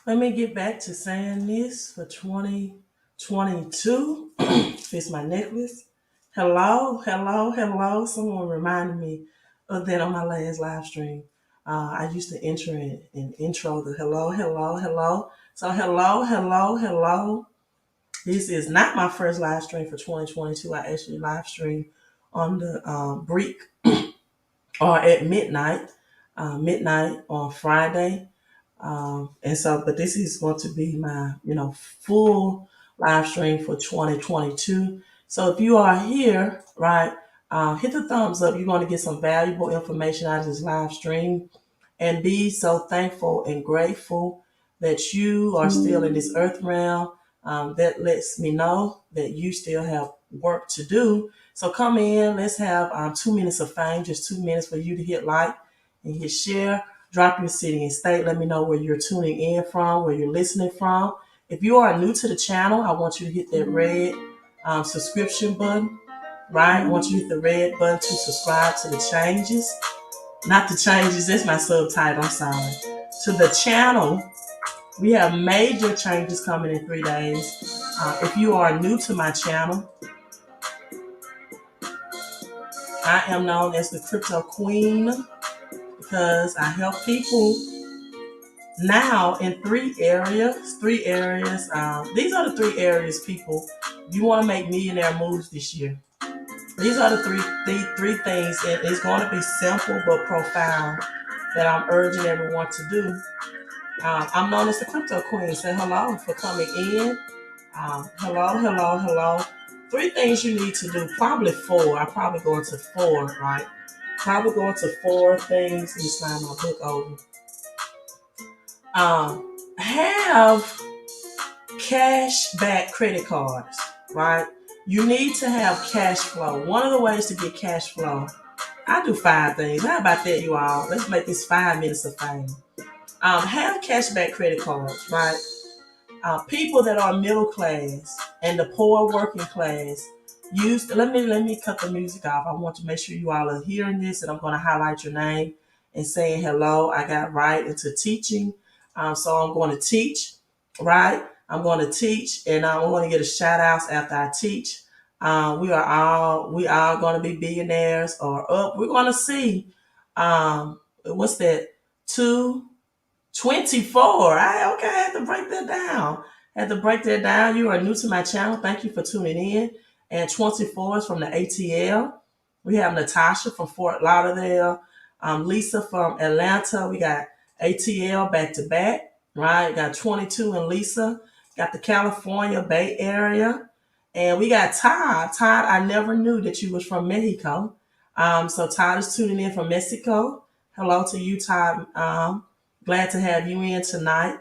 Let me get back to saying this for 2022. Fix my necklace. Hello, hello, hello. Someone reminded me of that on my last live stream. I used to enter and intro the hello, hello, hello. So hello, hello, hello. This is not my first live stream for 2022. I actually live stream on the break or at midnight on Friday. But this is going to be my, full live stream for 2022. So if you are here, right, hit the thumbs up. You're going to get some valuable information out of this live stream and be so thankful and grateful that you are still in this earth realm. That lets me know that you still have work to do. So come in, let's have 2 minutes of fame, just 2 minutes for you to hit like and hit share. Drop your city and state. Let me know where you're tuning in from, where you're listening from. If you are new to the channel, I want you to hit that red subscription button, right? I want you to hit the red button to subscribe to the changes. Not the changes, that's my subtitle, I'm sorry. To the channel. We have major changes coming in 3 days. If you are new to my channel, I am known as the Crypto Queen because I help people now in 3 areas. These are the 3 areas, people. You want to make millionaire moves this year. These are the three things, and it's going to be simple but profound that I'm urging everyone to do. I'm known as the Crypto Queen. Say hello for coming in. Hello, hello, hello. 3 things you need to do. Probably 4. I probably go into 4, right? Probably go into 4 things. Let me slide my book over. Have cash back credit cards, right? You need to have cash flow. One of the ways to get cash flow, I do 5 things. How about that, you all? Let's make this 5 minutes of fame. Have cashback credit cards, right? People that are middle class and the poor working class use. Let me cut the music off. I want to make sure you all are hearing this, and I'm going to highlight your name and saying hello. I got right into teaching, so I'm going to teach, right? I'm going to teach, and I'm going to get a shout outs after I teach. We are going to be billionaires or up. We're going to see. What's that? 224. Okay, I had to break that down. You are new to my channel. Thank you for tuning in. And 24 is from the ATL. We have Natasha from Fort Lauderdale. Lisa from Atlanta. We got ATL back to back. Right? Got 22 and Lisa. Got the California Bay Area. And we got Todd. Todd, I never knew that you was from Mexico. So Todd is tuning in from Mexico. Hello to you, Todd. Glad to have you in tonight.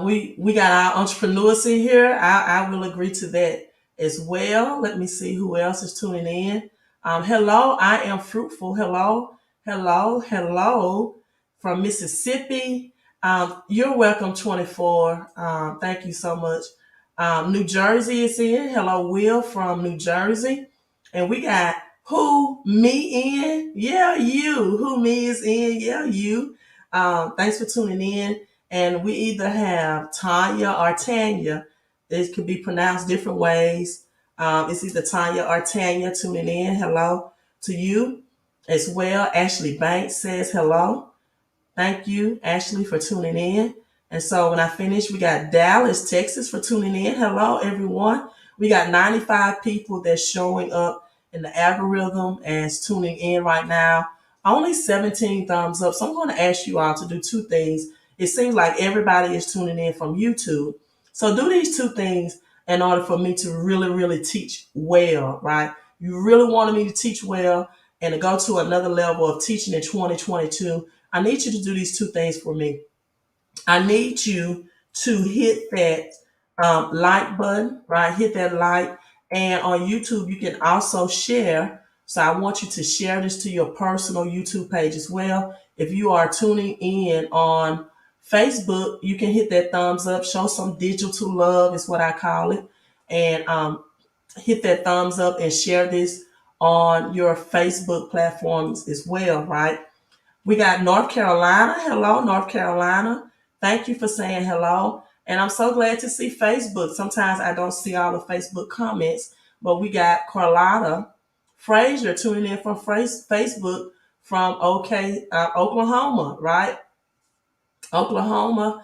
We got our entrepreneurs in here. I will agree to that as well. Let me see who else is tuning in. Hello, I am fruitful. Hello, hello, hello from Mississippi. You're welcome, 24. Thank you so much. New Jersey is in. Hello, Will from New Jersey. And we got who me in? Yeah, you. Who me is in? Yeah, you. Thanks for tuning in. And we either have Tanya or Tanya. It could be pronounced different ways. It's either Tanya or Tanya tuning in. Hello to you as well. Ashley Banks says hello. Thank you, Ashley, for tuning in. And so when I finish, we got Dallas, Texas for tuning in. Hello, everyone. We got 95 people that's showing up in the algorithm as tuning in right now. Only 17 thumbs up. So I'm going to ask you all to do 2 things. It seems like everybody is tuning in from YouTube. So do these 2 things in order for me to really, really teach well, right? You really wanted me to teach well and to go to another level of teaching in 2022. I need you to do these 2 things for me. I need you to hit that like button, right? Hit that like. And on YouTube, you can also share. So I want you to share this to your personal YouTube page as well. If you are tuning in on Facebook, you can hit that thumbs up, show some digital love is what I call it. And hit that thumbs up and share this on your Facebook platforms as well, right? We got North Carolina. Hello, North Carolina. Thank you for saying hello. And I'm so glad to see Facebook. Sometimes I don't see all the Facebook comments, but we got Carlotta Frazier tuning in from Facebook from Oklahoma, right? Oklahoma.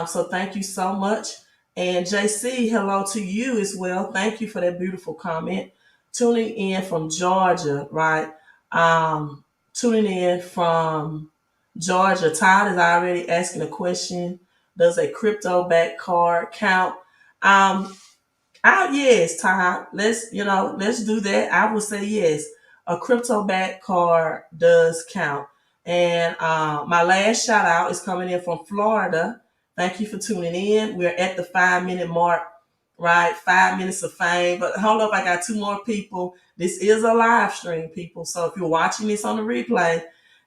So thank you so much. And JC, hello to you as well. Thank you for that beautiful comment. Tuning in from Georgia, right? Tuning in from Georgia. Todd is already asking a question. Does a crypto back card count? Um, yes, Todd. Let's do that. I would say yes. A crypto back card does count. And my last shout out is coming in from Florida. Thank you for tuning in. We're at the 5 minute mark, right? 5 minutes of fame. But hold up, I got two more people. This is a live stream, people. So if you're watching this on the replay,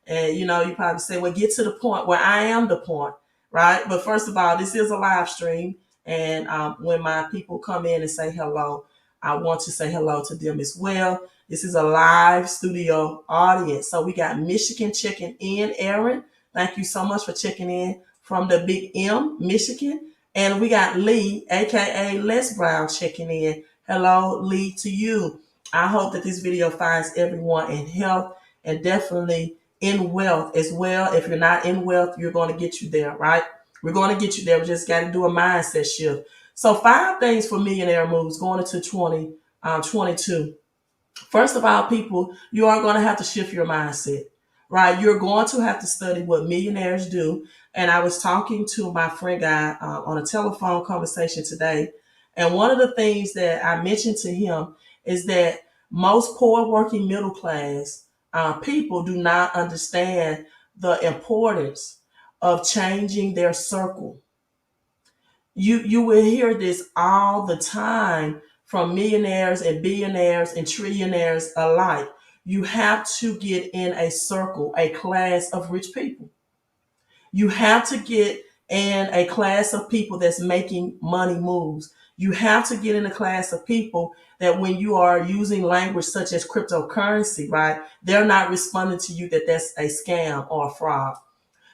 and you probably say, well, get to the point where I am the point, right? But first of all, this is a live stream. And when my people come in and say hello, I want to say hello to them as well. This is a live studio audience. So we got Michigan checking in, Aaron. Thank you so much for checking in from the Big M, Michigan. And we got Lee, aka Les Brown, checking in. Hello, Lee, to you. I hope that this video finds everyone in health and definitely in wealth as well. If you're not in wealth, you're going to get you there, right? We're going to get you there. We just got to do a mindset shift. So 5 things for millionaire moves going into 2022. First of all, people, you are going to have to shift your mindset, right? You're going to have to study what millionaires do. And I was talking to my friend guy on a telephone conversation today. And one of the things that I mentioned to him is that most poor working middle class people do not understand the importance of changing their circle. You will hear this all the time from millionaires and billionaires and trillionaires alike. You have to get in a circle, a class of rich people. You have to get in a class of people that's making money moves. You have to get in a class of people that when you are using language such as cryptocurrency, right, they're not responding to you that that's a scam or a fraud.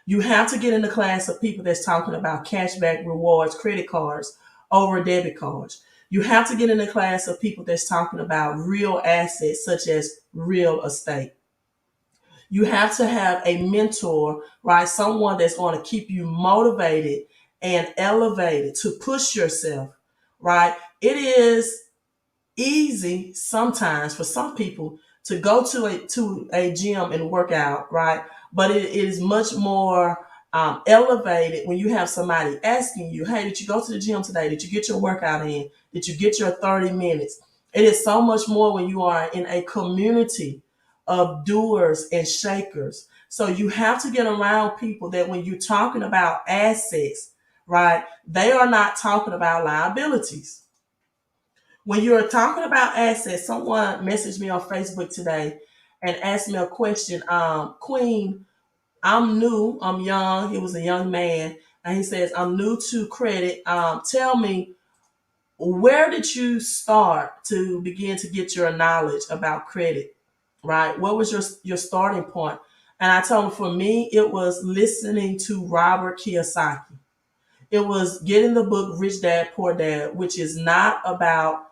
You have to get in the class of people that's talking about cashback rewards, credit cards over debit cards. You have to get in the class of people that's talking about real assets such as real estate. You have to have a mentor, right? Someone that's going to keep you motivated and elevated to push yourself, right? It is easy sometimes for some people to go to a gym and work out, right? But it is much more elevated when you have somebody asking you, hey, did you go to the gym today? Did you get your workout in? Did you get your 30 minutes? It is so much more when you are in a community of doers and shakers. So you have to get around people that when you're talking about assets, right, they are not talking about liabilities. When you're talking about assets, someone messaged me on Facebook today and asked me a question. Queen, I'm new, I'm young. He was a young man, and he says, I'm new to credit. Tell me, where did you start to begin to get your knowledge about credit? Right? What was your starting point? And I told him, for me, it was listening to Robert Kiyosaki. It was getting the book Rich Dad Poor Dad, which is not about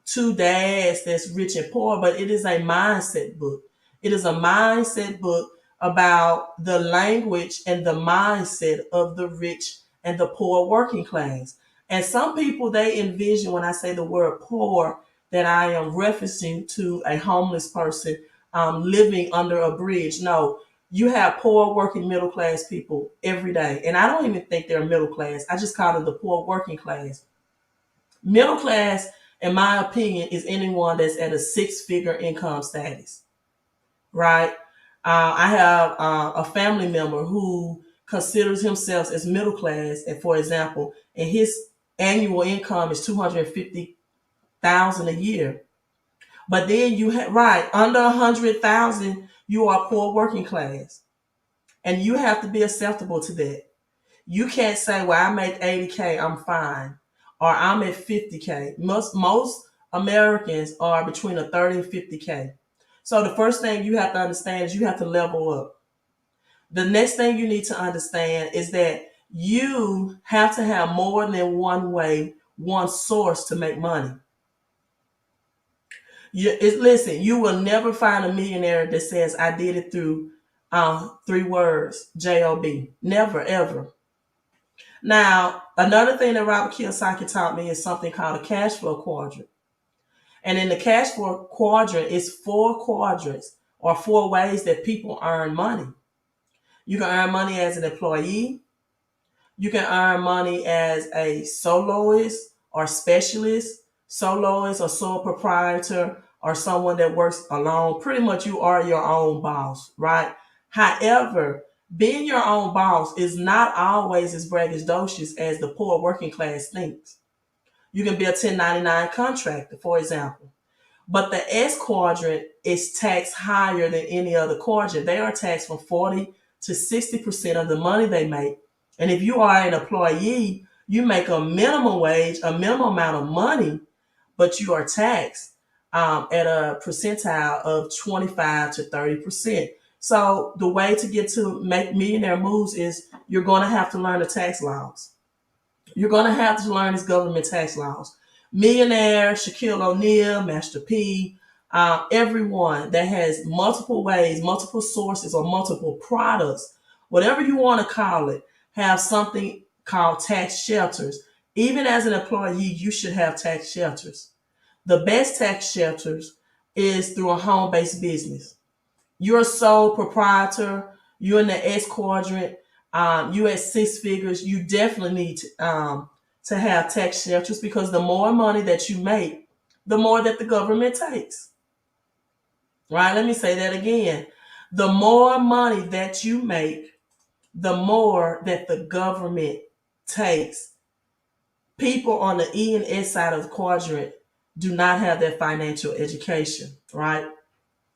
two dads that's rich and poor, but it is a mindset book. It is a mindset book about the language and the mindset of the rich and the poor working class. And some people, they envision when I say the word poor that I am referencing to a homeless person living under a bridge. No, you have poor working middle class people every day. And I don't even think they're middle class. I just call them the poor working class. Middle class, in my opinion, is anyone that's at a 6-figure income status, right? I have a family member who considers himself as middle class. And for example, and his annual income is 250,000 a year. But then you have, right, under 100,000, you are poor working class. And you have to be acceptable to that. You can't say, well, I make 80K, I'm fine. Or I'm at 50K. Most Americans are between a 30 and 50K. So the first thing you have to understand is you have to level up. The next thing you need to understand is that You have to have more than one way, one source to make money. Listen, you will never find a millionaire that says, I did it through three words, job. Never, ever. Now, another thing that Robert Kiyosaki taught me is something called a cash flow quadrant. And in the cash flow quadrant, it's four quadrants or four ways that people earn money. You can earn money as an employee. You can earn money as a soloist or specialist, soloist or sole proprietor, or someone that works alone. Pretty much you are your own boss, right? However, being your own boss is not always as braggadocious as the poor working class thinks. You can be a 1099 contractor, for example. But the S quadrant is taxed higher than any other quadrant. They are taxed from 40 to 60% of the money they make. And if you are an employee, you make a minimum wage, a minimum amount of money, but you are taxed at a percentile of 25 to 30%. So the way to get to make millionaire moves is you're going to have to learn the tax laws. You're going to have to learn these government tax laws. Millionaire, Shaquille O'Neal, Master P, everyone that has multiple ways, multiple sources, or multiple products, whatever you want to call it, have something called tax shelters. Even as an employee, you should have tax shelters. The best tax shelters is through a home-based business. You're a sole proprietor. You're in the S quadrant. You at six figures. You definitely need to have tax shelters because the more money that you make, the more that the government takes. Right? Let me say that again. The more money that you make, the more that the government takes. People on the E and S side of the quadrant do not have that financial education, right?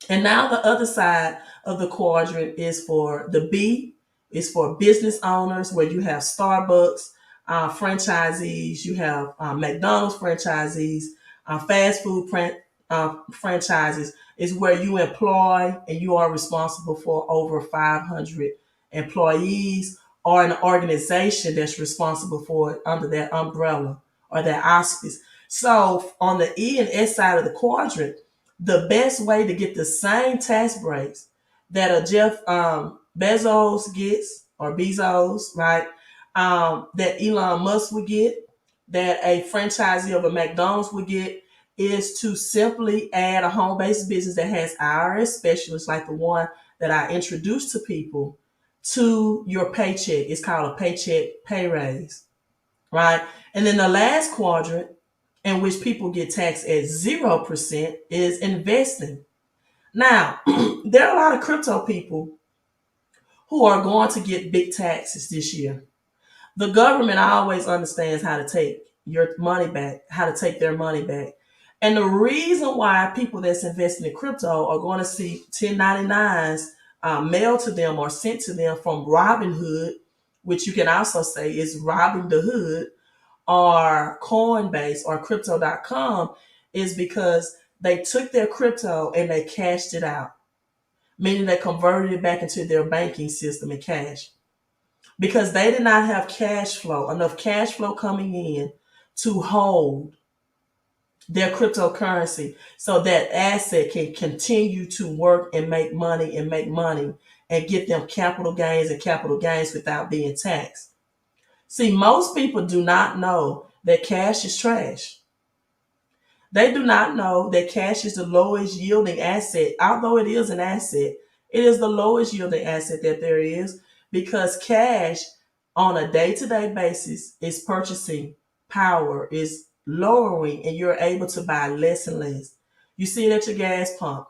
And now the other side of the quadrant is for the B, is for business owners, where you have Starbucks franchisees, you have McDonald's franchisees, fast food franchises, is where you employ and you are responsible for over 500 employees, or an organization that's responsible for it under that umbrella or that auspice. So on the E and S side of the quadrant, the best way to get the same tax breaks that a Jeff Bezos gets, or Bezos, right? That Elon Musk would get, that a franchisee of a McDonald's would get, is to simply add a home-based business that has IRS specialists like the one that I introduced to people to your paycheck. It's called a paycheck pay raise, right? And then the last quadrant, in which people get taxed at 0%, is investing. Now, there are a lot of crypto people who are going to get big taxes this year. The government always understands how to take your money back, how to take their money back. And the reason why people that's investing in crypto are going to see 1099s mailed to them or sent to them from Robinhood, which you can also say is robbing the hood, or Coinbase or crypto.com, is because they took their crypto and they cashed it out, meaning they converted it back into their banking system in cash because they did not have cash flow, enough cash flow coming in to hold their cryptocurrency so that asset can continue to work and make money and get them capital gains without being taxed. See, most people do not know that cash is trash. They do not know that cash is the lowest yielding asset. Although it is an asset, it is the lowest yielding asset that there is, because cash on a day-to-day basis is purchasing power, is lowering, and you're able to buy less and less. You see it at your gas pump.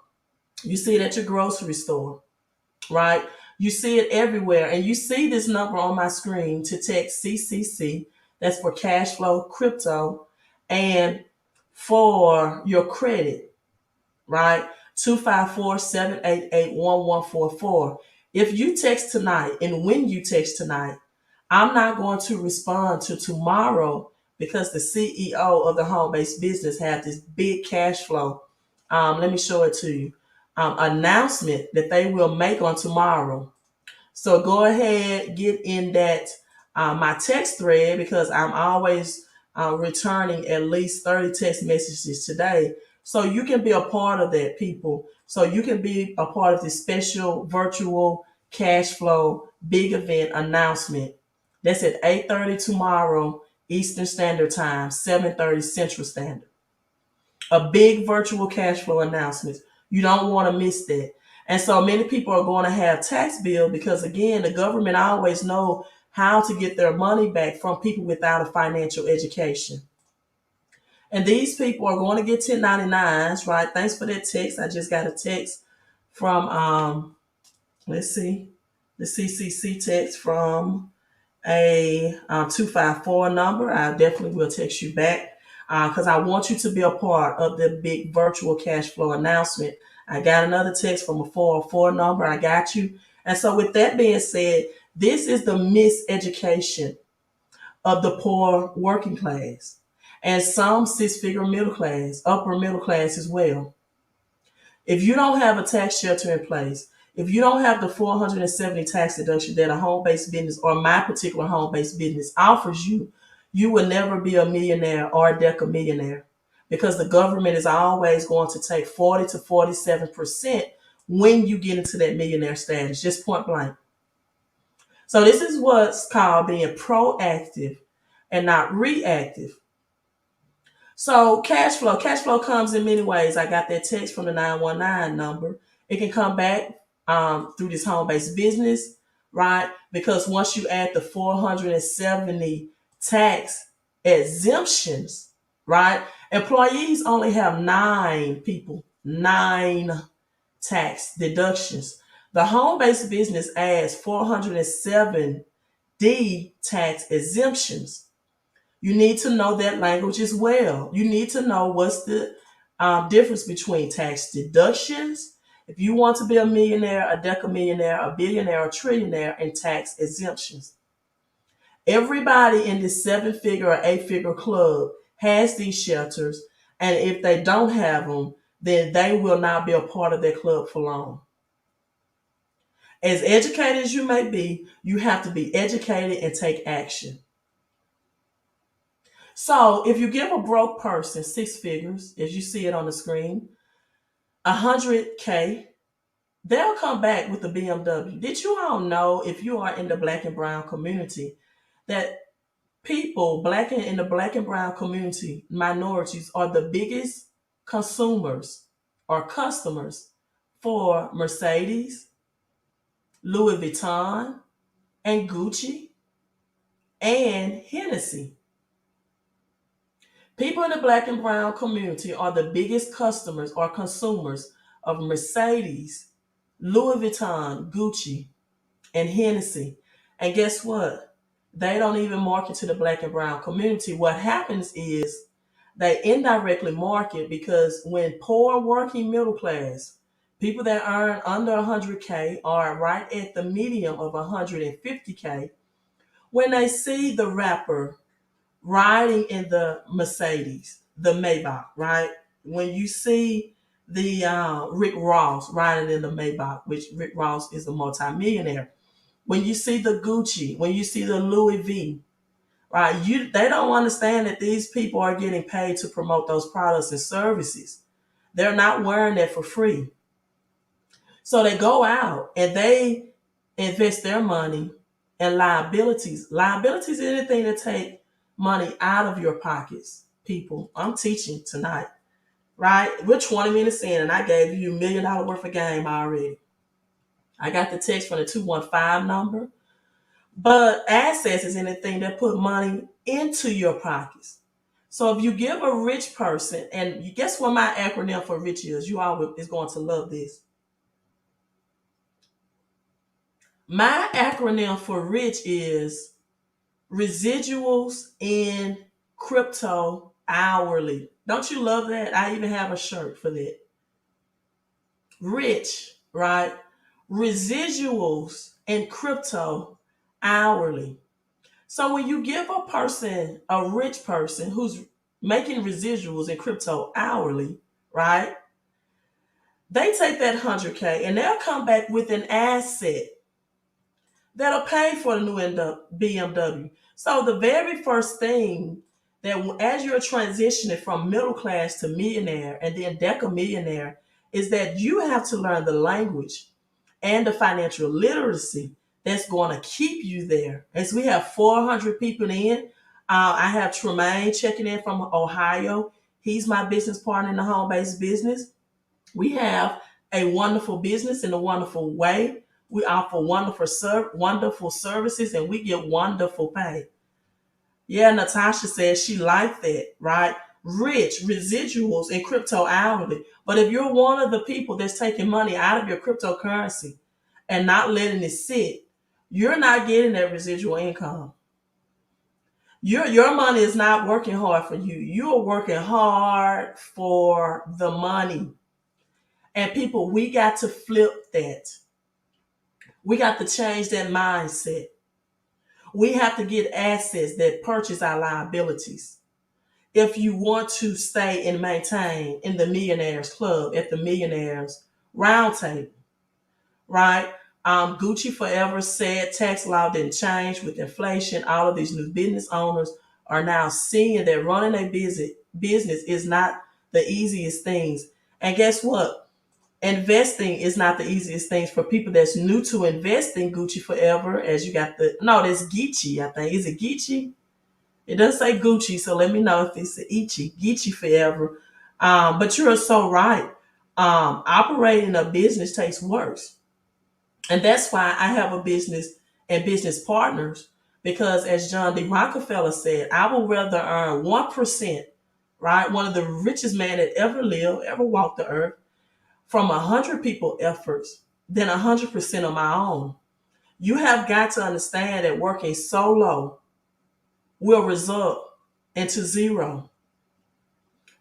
You see it at your grocery store, right? You see it everywhere. And you see this number on my screen to text CCC. That's for cash flow crypto. And for your credit, right? 254-788-1144. If you text tonight, and when you text tonight, I'm not going to respond to tomorrow because the CEO of the home-based business had this big cash flow. Let me show it to you. Announcement that they will make on tomorrow. So go ahead, get in that my text thread because I'm always returning at least 30 text messages today. So you can be a part of that, people. So you can be a part of this special virtual cash flow big event announcement. That's at 8:30 tomorrow Eastern Standard Time, 7:30 Central Standard. A big virtual cash flow announcement. You don't want to miss that. And so many people are going to have tax bill because again, the government always know how to get their money back from people without a financial education. And these people are going to get 1099s, right? Thanks for that text. I just got a text from let's see, the CCC text from a 254 number. I definitely will text you back because I want you to be a part of the big virtual cash flow announcement. I got another text from a 404 number. I got you. And so, with that being said, this is the miseducation of the poor working class and some six-figure middle class, upper middle class as well. If you don't have a tax shelter in place, if you don't have the 470 tax deduction that a home-based business or my particular home-based business offers you, you will never be a millionaire or a decamillionaire because the government is always going to take 40 to 47% when you get into that millionaire status, just point blank. So this is what's called being proactive and not reactive. So cash flow comes in many ways. I got that text from the 919 number. It can come back through this home-based business, right? Because once you add the 470 tax exemptions, right? Employees only have nine tax deductions. The home-based business adds 407D tax exemptions. You need to know that language as well. You need to know what's the difference between tax deductions. If you want to be a millionaire, a decamillionaire, a billionaire, a trillionaire, and tax exemptions. Everybody in this seven-figure or eight-figure club has these shelters, and if they don't have them, then they will not be a part of that club for long. As educated as you may be, you have to be educated and take action. So if you give a broke person six figures, as you see it on the screen, 100K, they'll come back with a BMW. Did you all know, if you are in the black and brown community, that people in the black and brown community, minorities, are the biggest consumers or customers for Mercedes, Louis Vuitton, and Gucci, and Hennessy? People in the black and brown community are the biggest customers or consumers of Mercedes, Louis Vuitton, Gucci, and Hennessy. And guess what? They don't even market to the black and brown community. What happens is they indirectly market because when poor working middle class, people that earn under 100K are right at the medium of 150K, when they see the rapper riding in the Mercedes, the Maybach, right? When you see the Rick Ross riding in the Maybach, which Rick Ross is a multimillionaire. When you see the Gucci, when you see the Louis V, right? They don't understand that these people are getting paid to promote those products and services. They're not wearing that for free. So they go out and they invest their money in liabilities. Liabilities is anything that take money out of your pockets. People, I'm teaching tonight, right? We're 20 minutes in and I gave you $1 million worth of game already. I got the text from the 215 number. But assets is anything that put money into your pockets. So if you give a rich person, and guess what my acronym for rich is? You all is going to love this. My acronym for rich is residuals in crypto hourly. Don't you love that? I even have a shirt for that. Rich, right? Residuals in crypto hourly. So when you give a person, a rich person who's making residuals in crypto hourly, right? They take that 100K and they'll come back with an asset that'll pay for the new BMW. So the very first thing that as you're transitioning from middle class to millionaire and then deca millionaire is that you have to learn the language and the financial literacy that's going to keep you there. As we have 400 people in, I have Tremaine checking in from Ohio. He's my business partner in the home-based business. We have a wonderful business in a wonderful way. We offer wonderful services, and we get wonderful pay. Yeah, Natasha says she liked that, right? Rich residuals in crypto hourly. But if you're one of the people that's taking money out of your cryptocurrency and not letting it sit, you're not getting that residual income. Your money is not working hard for you. You're working hard for the money. And people, we got to flip that. We got to change that mindset. We have to get assets that purchase our liabilities. If you want to stay and maintain in the millionaires club at the millionaires roundtable, right? Gucci Forever said tax law didn't change with inflation. All of these new business owners are now seeing that running a business is not the easiest things. And guess what? Investing is not the easiest things for people that's new to investing. Gucci Forever, as you got that's Geechee, I think. Is it Geechee? It does say Gucci, so let me know if it's Ichi, Geechee Forever. But you're so right. Operating a business takes work. And that's why I have a business and business partners, because as John D. Rockefeller said, I will rather earn 1%, right? One of the richest man that ever lived, ever walked the earth, from 100 people efforts than 100% of my own. You have got to understand that working solo will result into zero.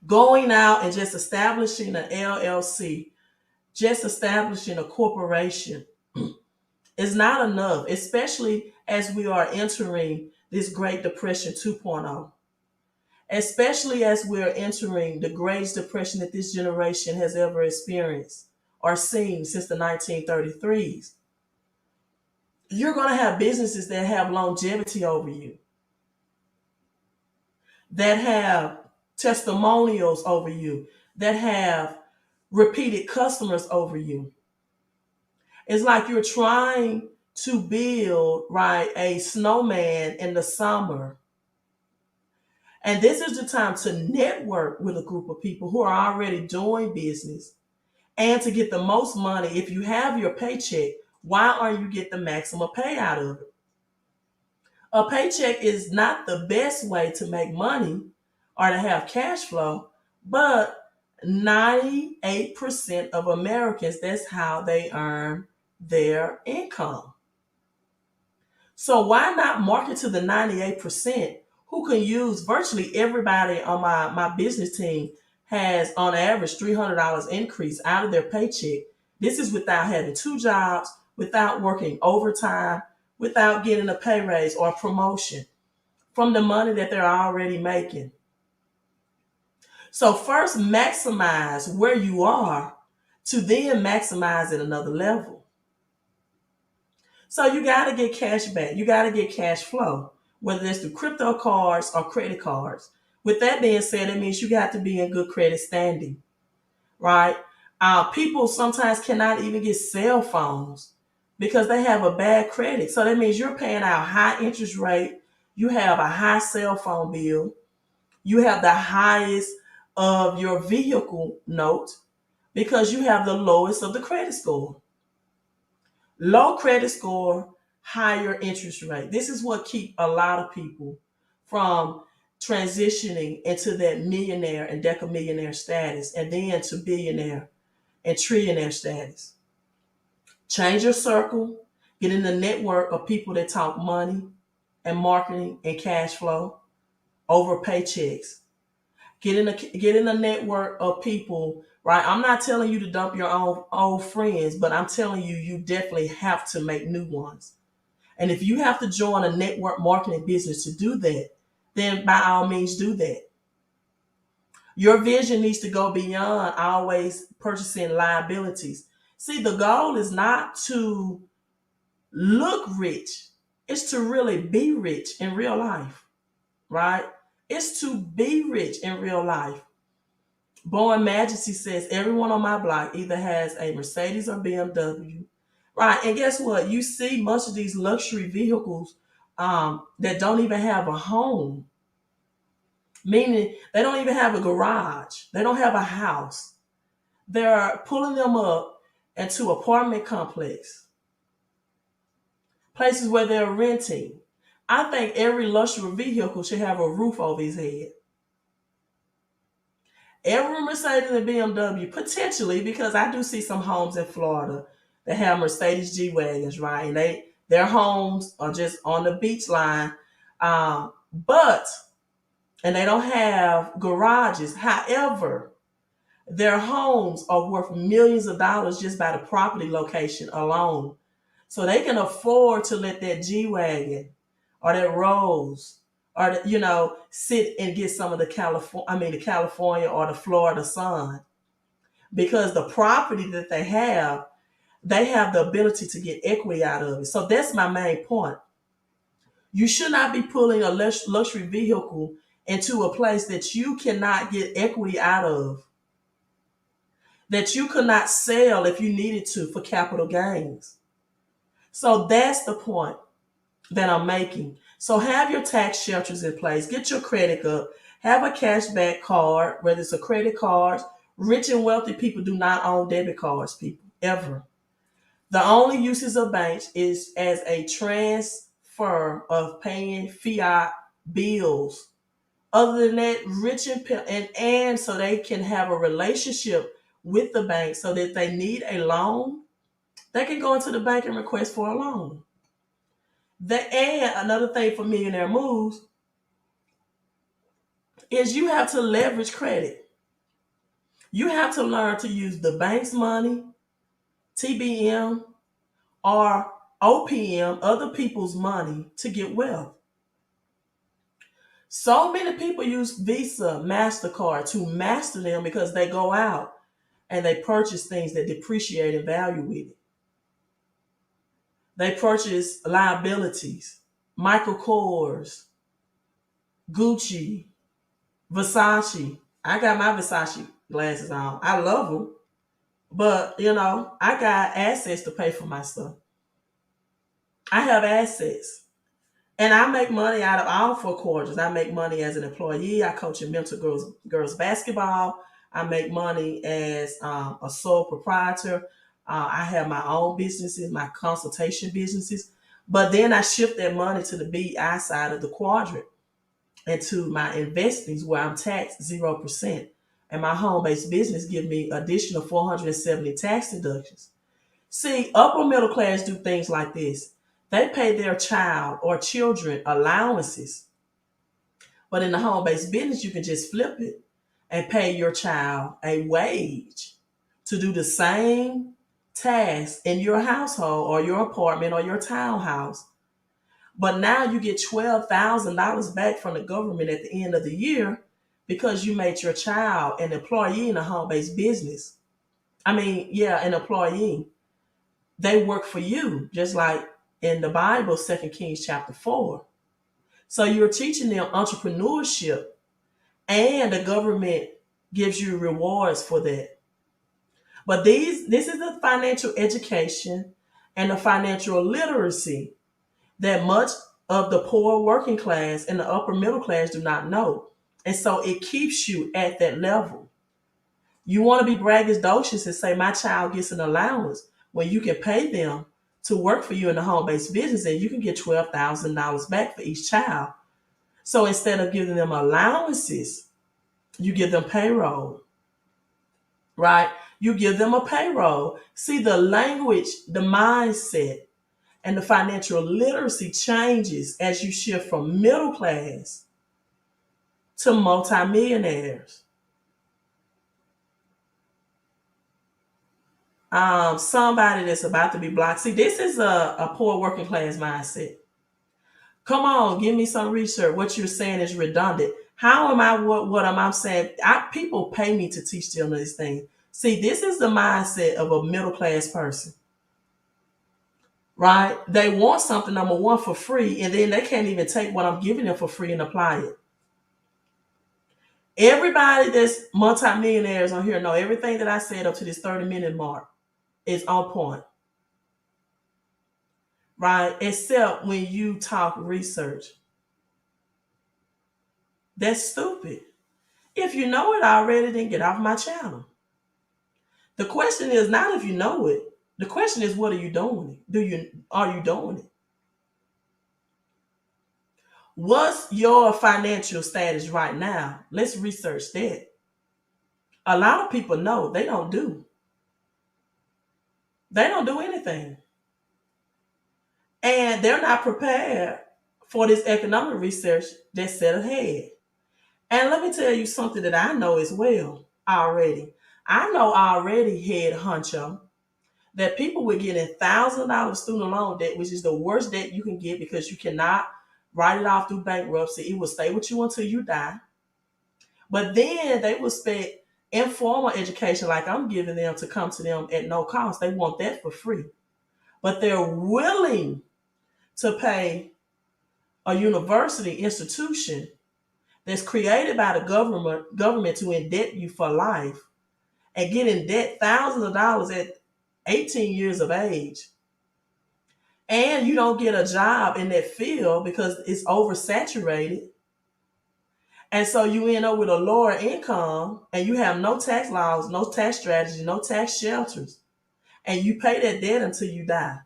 Going out and just establishing an LLC, just establishing a corporation is not enough, especially as we are entering this Great Depression 2.0, especially as we're entering the greatest depression that this generation has ever experienced or seen since the 1933s. You're going to have businesses that have longevity over you, that have testimonials over you, that have repeated customers over you. It's like you're trying to build, right, a snowman in the summer. And this is the time to network with a group of people who are already doing business and to get the most money. If you have your paycheck, why aren't you getting the maximum payout of it? A paycheck is not the best way to make money or to have cash flow, but 98% of Americans, that's how they earn their income. So why not market to the 98% who can use? Virtually everybody on my business team has on average $300 increase out of their paycheck. This is without having two jobs, without working overtime, without getting a pay raise or a promotion from the money that they're already making. So first maximize where you are to then maximize at another level. So you got to get cash back. You got to get cash flow, whether it's through crypto cards or credit cards. With that being said, it means you got to be in good credit standing, right? People sometimes cannot even get cell phones because they have a bad credit. So that means you're paying out high interest rate. You have a high cell phone bill. You have the highest of your vehicle note because you have the lowest of the credit score. Low credit score, higher interest rate. This is what keep a lot of people from transitioning into that millionaire and decamillionaire status and then to billionaire and trillionaire status. Change your circle, get in the network of people that talk money and marketing and cash flow over paychecks. Get in a network of people, right? I'm not telling you to dump your own old friends, but I'm telling you, you definitely have to make new ones. And if you have to join a network marketing business to do that, then by all means do that. Your vision needs to go beyond always purchasing liabilities. See, the goal is not to look rich. It's to really be rich in real life, right? It's to be rich in real life. Born Majesty says everyone on my block either has a Mercedes or BMW, right? And guess what? You see much of these luxury vehicles that don't even have a home, meaning they don't even have a garage, they don't have a house. They're pulling them up into apartment complex, places where they're renting. I think every luxury vehicle should have a roof over his head. Every Mercedes and BMW, potentially, because I do see some homes in Florida that have Mercedes G wagons, right? And their homes are just on the beach line, but and they don't have garages. However, their homes are worth millions of dollars just by the property location alone. So they can afford to let that G Wagon or that Rose or sit and get some of the California or the Florida sun, because the property that they have the ability to get equity out of it. So that's my main point. You should not be pulling a luxury vehicle into a place that you cannot get equity out of, that you could not sell if you needed to for capital gains. So that's the point that I'm making. So have your tax shelters in place, get your credit up, have a cashback card, whether it's a credit card. Rich and wealthy people do not own debit cards, people, ever. The only uses of banks is as a transfer of paying fiat bills. Other than that, rich and so they can have a relationship with the bank, so that if they need a loan, they can go into the bank and request for a loan. And another thing for millionaire moves is you have to leverage credit. You have to learn to use the bank's money, TBM, or OPM, other people's money, to get wealth. So many people use Visa, MasterCard to master them because they go out and they purchase things that depreciate in value with it. They purchase liabilities, Michael Kors, Gucci, Versace. I got my Versace glasses on. I love them. But, I got assets to pay for my stuff. I have assets. And I make money out of all four quarters. I make money as an employee. I coach and mentor girls basketball. I make money as a sole proprietor. I have my own businesses, my consultation businesses. But then I shift that money to the BI side of the quadrant and to my investings, where I'm taxed 0%. And my home-based business give me additional 470 tax deductions. See, upper middle class do things like this. They pay their child or children allowances. But in the home-based business, you can just flip it and pay your child a wage to do the same task in your household or your apartment or your townhouse. But now you get $12,000 back from the government at the end of the year because you made your child an employee in a home-based business. An employee. They work for you, just like in the Bible, 2 Kings chapter 4. So you're teaching them entrepreneurship, and the government gives you rewards for that. But this is the financial education and the financial literacy that much of the poor working class and the upper middle class do not know. And so it keeps you at that level. You want to be braggadocious and say, my child gets an allowance, when you can pay them to work for you in the home-based business, and you can get $12,000 back for each child. So instead of giving them allowances, you give them payroll, right? You give them a payroll. See, the language, the mindset, and the financial literacy changes as you shift from middle class to multimillionaires. Somebody that's about to be blocked. See, this is a poor working class mindset. Come on, give me some research. What you're saying is redundant. How am I, what am I saying? People pay me to teach them these things. See, this is the mindset of a middle class person, right? They want something, number one, for free, and then they can't even take what I'm giving them for free and apply it. Everybody that's multimillionaires on here know everything that I said up to this 30-minute mark is on point, right? Except when you talk research. That's stupid. If you know it already, then get off my channel. The question is not if you know it. The question is, what are you doing? Are you doing it? What's your financial status right now? Let's research that. A lot of people know they don't do. They don't do anything. And they're not prepared for this economic research that's set ahead. And let me tell you something that I know as well already. I know already, head honcho, that people were getting $1,000 student loan debt, which is the worst debt you can get because you cannot write it off through bankruptcy. It will stay with you until you die. But then they will expect informal education like I'm giving them to come to them at no cost. They want that for free. But they're willing to pay a university institution that's created by the government to indebt you for life and get in debt thousands of dollars at 18 years of age. And you don't get a job in that field because it's oversaturated. And so you end up with a lower income and you have no tax laws, no tax strategy, no tax shelters. And you pay that debt until you die.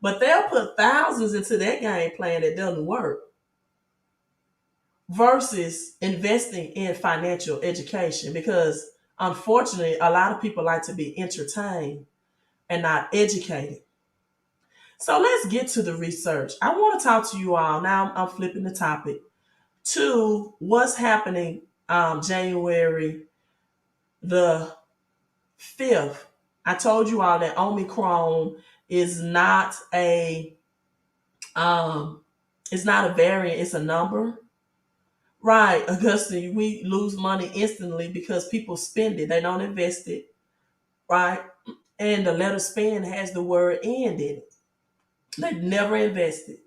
But they'll put thousands into that game plan that doesn't work versus investing in financial education because unfortunately, a lot of people like to be entertained and not educated. So let's get to the research. I want to talk to you all. Now I'm flipping the topic to what's happening January the 5th. I told you all that Omicron is not a it's not a variant, it's a number. Right, Augusta, we lose money instantly because people spend it, they don't invest it, right? And the letter spend has the word end in it. They never invested.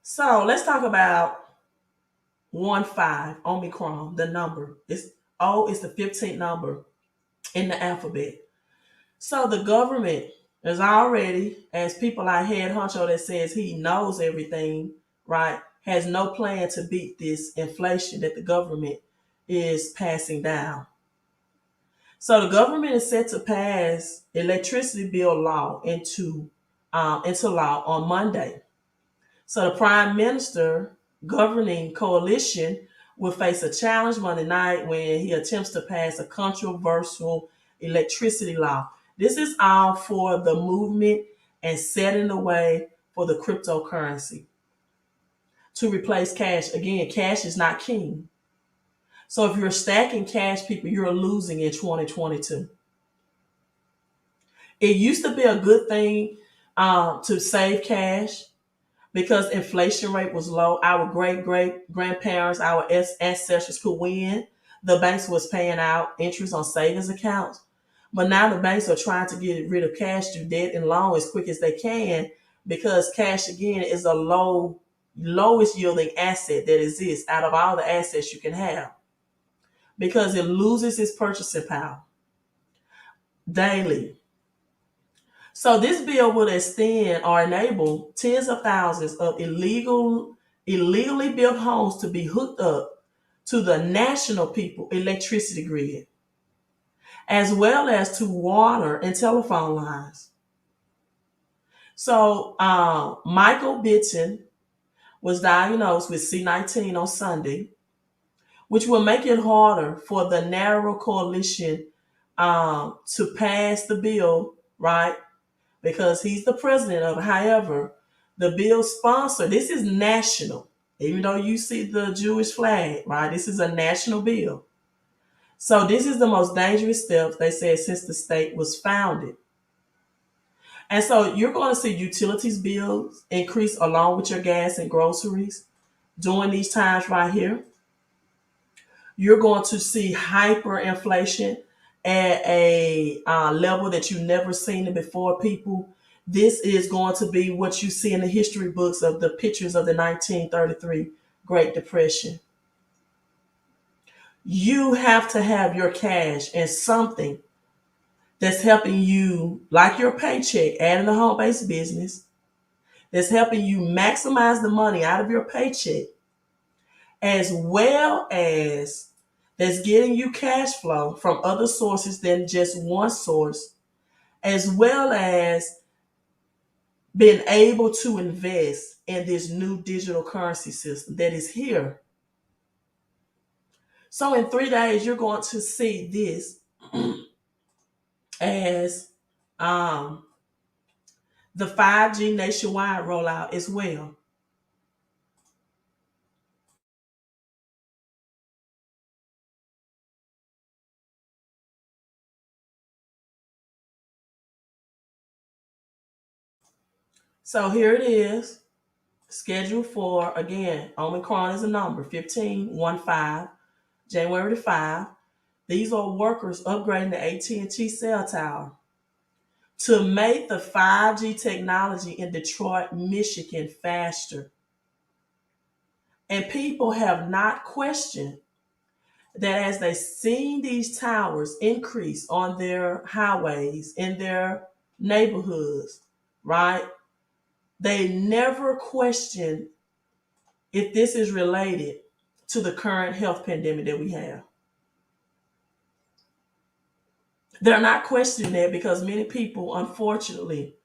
So let's talk about 1 5 Omicron, the number. It's O is the 15th number in the alphabet. So the government is already, as people like Head Honcho that says he knows everything, right, has no plan to beat this inflation that the government is passing down. So the government is set to pass electricity bill law into law on Monday. So the prime minister governing coalition will face a challenge Monday night when he attempts to pass a controversial electricity law. This is all for the movement and setting the way for the cryptocurrency to replace cash. Again, cash is not king. So if you're stacking cash, people, you're losing in 2022. It used to be a good thing to save cash because inflation rate was low. Our great grandparents, our ancestors could win. The banks was paying out interest on savings accounts. But now the banks are trying to get rid of cash through debt and loan as quick as they can because cash again is a lowest yielding asset that exists out of all the assets you can have because it loses its purchasing power daily. So this bill will extend or enable tens of thousands of illegally built homes to be hooked up to the national people electricity grid, as well as to water and telephone lines. So Michael Bitton was diagnosed with C19 on Sunday, which will make it harder for the narrow coalition to pass the bill, right? Because he's the president of it. However, the bill sponsor, this is national. Even though you see the Jewish flag, right? This is a national bill. So this is the most dangerous step, they said, since the state was founded. And so you're going to see utilities bills increase along with your gas and groceries during these times right here. You're going to see hyperinflation at a level that you've never seen it before, people. This is going to be what you see in the history books of the pictures of the 1933 Great Depression. You have to have your cash and something that's helping you, like your paycheck, adding a home based business, that's helping you maximize the money out of your paycheck, as well as that's getting you cash flow from other sources than just one source, as well as being able to invest in this new digital currency system that is here. So in 3 days, you're going to see this as um, the 5G nationwide rollout as well. So here it is, scheduled for, again, Omicron is a number, 15, January 5. These are workers upgrading the AT&T cell tower to make the 5G technology in Detroit, Michigan faster. And people have not questioned that as they've seen these towers increase on their highways, in their neighborhoods, right? They never question if this is related to the current health pandemic that we have. They're not questioning that because many people, unfortunately,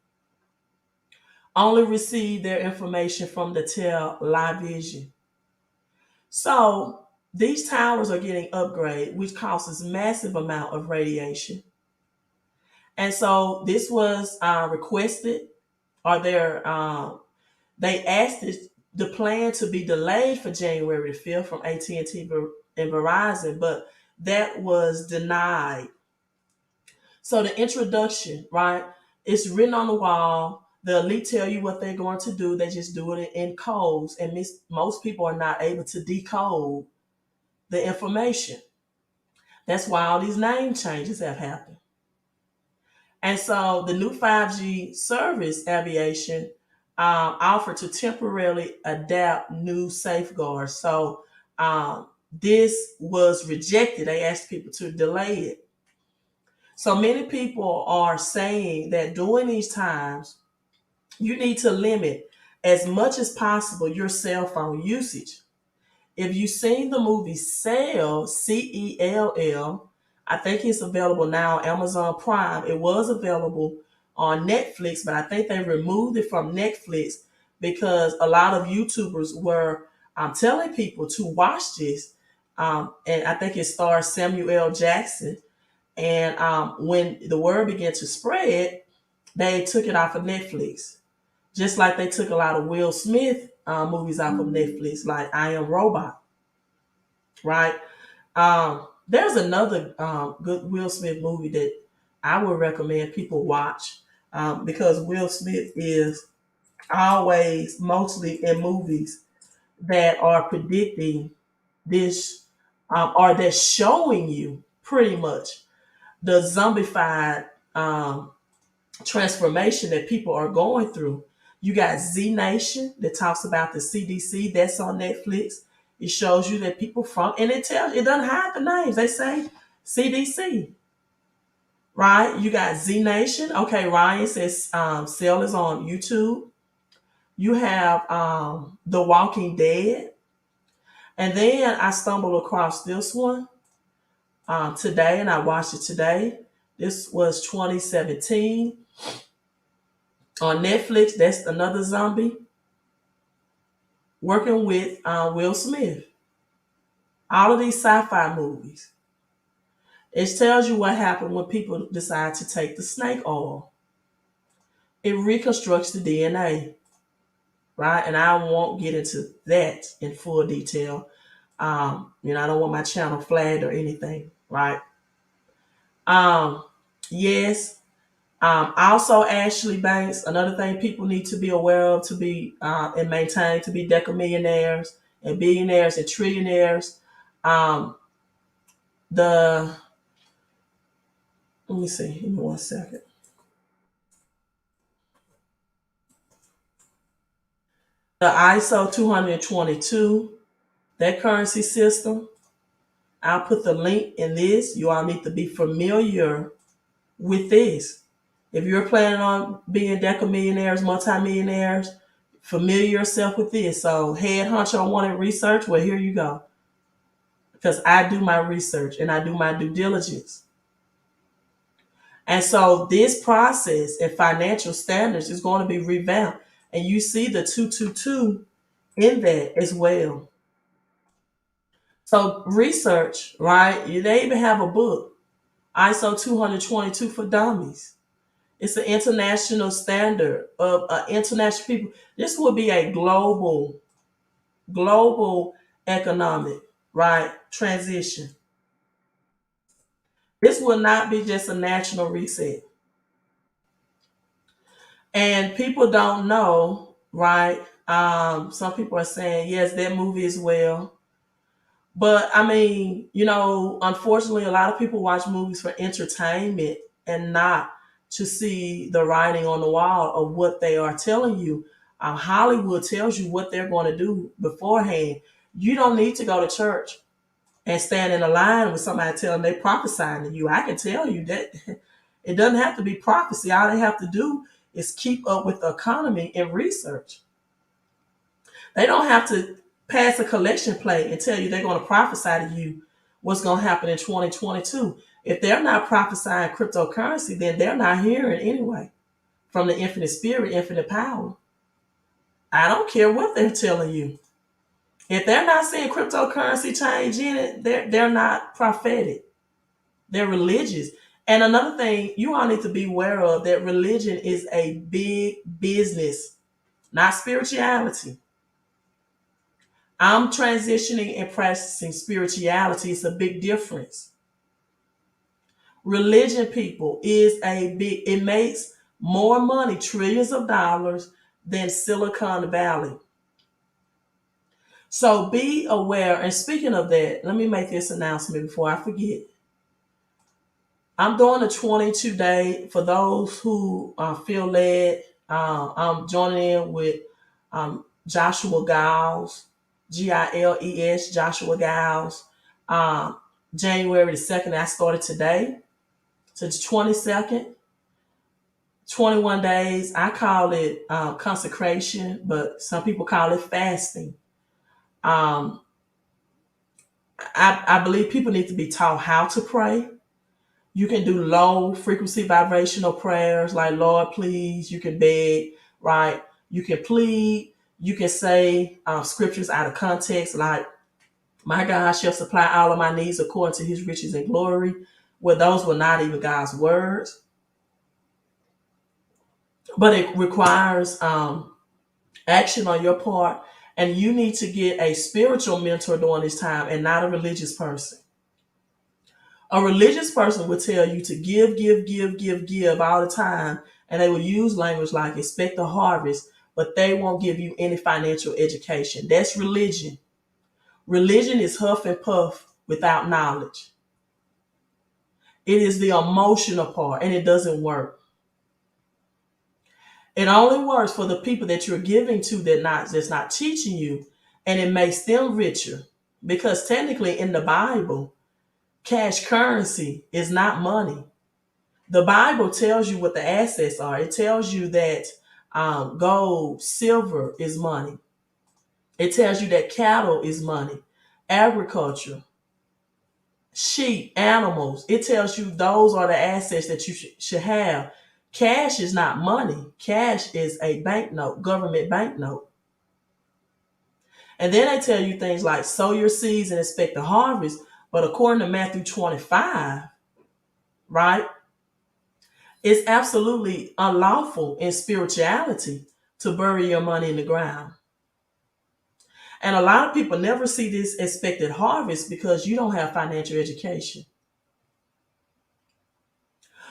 only receive their information from the television. So these towers are getting upgraded, which causes massive amount of radiation. And so this was requested, or they asked the plan to be delayed for January the 5th from AT&T and Verizon, but that was denied. So the introduction, right? It's written on the wall. The elite tell you what they're going to do. They just do it in codes, and most people are not able to decode the information. That's why all these name changes have happened. And so the new 5G service aviation offered to temporarily adapt new safeguards. So this was rejected. They asked people to delay it. So many people are saying that during these times, you need to limit as much as possible your cell phone usage. If you've seen the movie Cell, Cell, I think it's available now on Amazon Prime. It was available on Netflix, but I think they removed it from Netflix because a lot of YouTubers were telling people to watch this. And I think it stars Samuel L. Jackson. And when the word began to spread, they took it off of Netflix. Just like they took a lot of Will Smith movies off of Netflix, like I Am Robot, right? There's another good Will Smith movie that I would recommend people watch because Will Smith is always mostly in movies that are predicting this or they're showing you pretty much the zombified transformation that people are going through. You got Z Nation that talks about the CDC. That's on Netflix. It shows you that people from, and it doesn't hide the names. They say CDC, right? You got Z Nation. Okay, Ryan says Cell is on YouTube. You have The Walking Dead. And then I stumbled across this one today, and I watched it today. This was 2017 on Netflix. That's another zombie working with Will Smith. All of these sci-fi movies. It tells you what happened when people decide to take the snake oil. It reconstructs the DNA, right? And I won't get into that in full detail. I don't want my channel flagged or anything, right? Um, yes, Also, Ashley Banks, another thing people need to be aware of to be and maintain to be decamillionaires and billionaires and trillionaires. Um, the Let me see, give me 1 second. The ISO 222, that currency system, I'll put the link in this. You all need to be familiar with this. If you're planning on being decamillionaires, multimillionaires, familiar yourself with this. So, head honcho wanted research. Well, here you go. Because I do my research and I do my due diligence. And so, this process and financial standards is going to be revamped. And you see the 222 in that as well. So, research, right? They even have a book, ISO 222 for Dummies. It's an international standard of international people. This will be a global economic, right, transition. This will not be just a national reset. And people don't know, right? Some people are saying, yes, that movie is well. But I mean, unfortunately, a lot of people watch movies for entertainment and not to see the writing on the wall of what they are telling you. Hollywood tells you what they're going to do beforehand. You don't need to go to church and stand in a line with somebody telling they prophesying to you. I can tell you that it doesn't have to be prophecy. All they have to do is keep up with the economy and research. They don't have to pass a collection plate and tell you they're going to prophesy to you what's going to happen in 2022. If they're not prophesying cryptocurrency, then they're not hearing anyway from the infinite spirit, infinite power. I don't care what they're telling you. If they're not seeing cryptocurrency change in it, they're not prophetic. They're religious. And another thing you all need to be aware of that religion is a big business, not spirituality. I'm transitioning and practicing spirituality. It's a big difference. Religion, people, it makes more money, trillions of dollars, than Silicon Valley. So be aware. And speaking of that, let me make this announcement before I forget. I'm doing a 22-day for those who feel led. I'm joining in with Joshua Giles, Giles, Joshua Giles. Um, January the 2nd, I started today to the 22nd, 21 days. I call it consecration, but some people call it fasting. Um, I believe people need to be taught how to pray. You can do low frequency vibrational prayers like Lord, please. You can beg, right? You can plead. You can say scriptures out of context like, my God shall supply all of my needs according to his riches and glory, where those were not even God's words. But it requires action on your part. And you need to get a spiritual mentor during this time and not a religious person. A religious person would tell you to give all the time, and they will use language like expect a harvest, but they won't give you any financial education. That's religion. Religion is huff and puff without knowledge. It is the emotional part, and it doesn't work. It only works for the people that you're giving to that's not teaching you, and it makes them richer. Because technically in the Bible, cash currency is not money. The Bible tells you what the assets are. It tells you that gold, silver is money. It tells you that cattle is money, agriculture, sheep, animals. It tells you those are the assets that you should have. Cash is not money. Cash is a banknote, government banknote. And then they tell you things like sow your seeds and expect a harvest. But according to Matthew 25, right? It's absolutely unlawful in spirituality to bury your money in the ground. And a lot of people never see this expected harvest because you don't have financial education.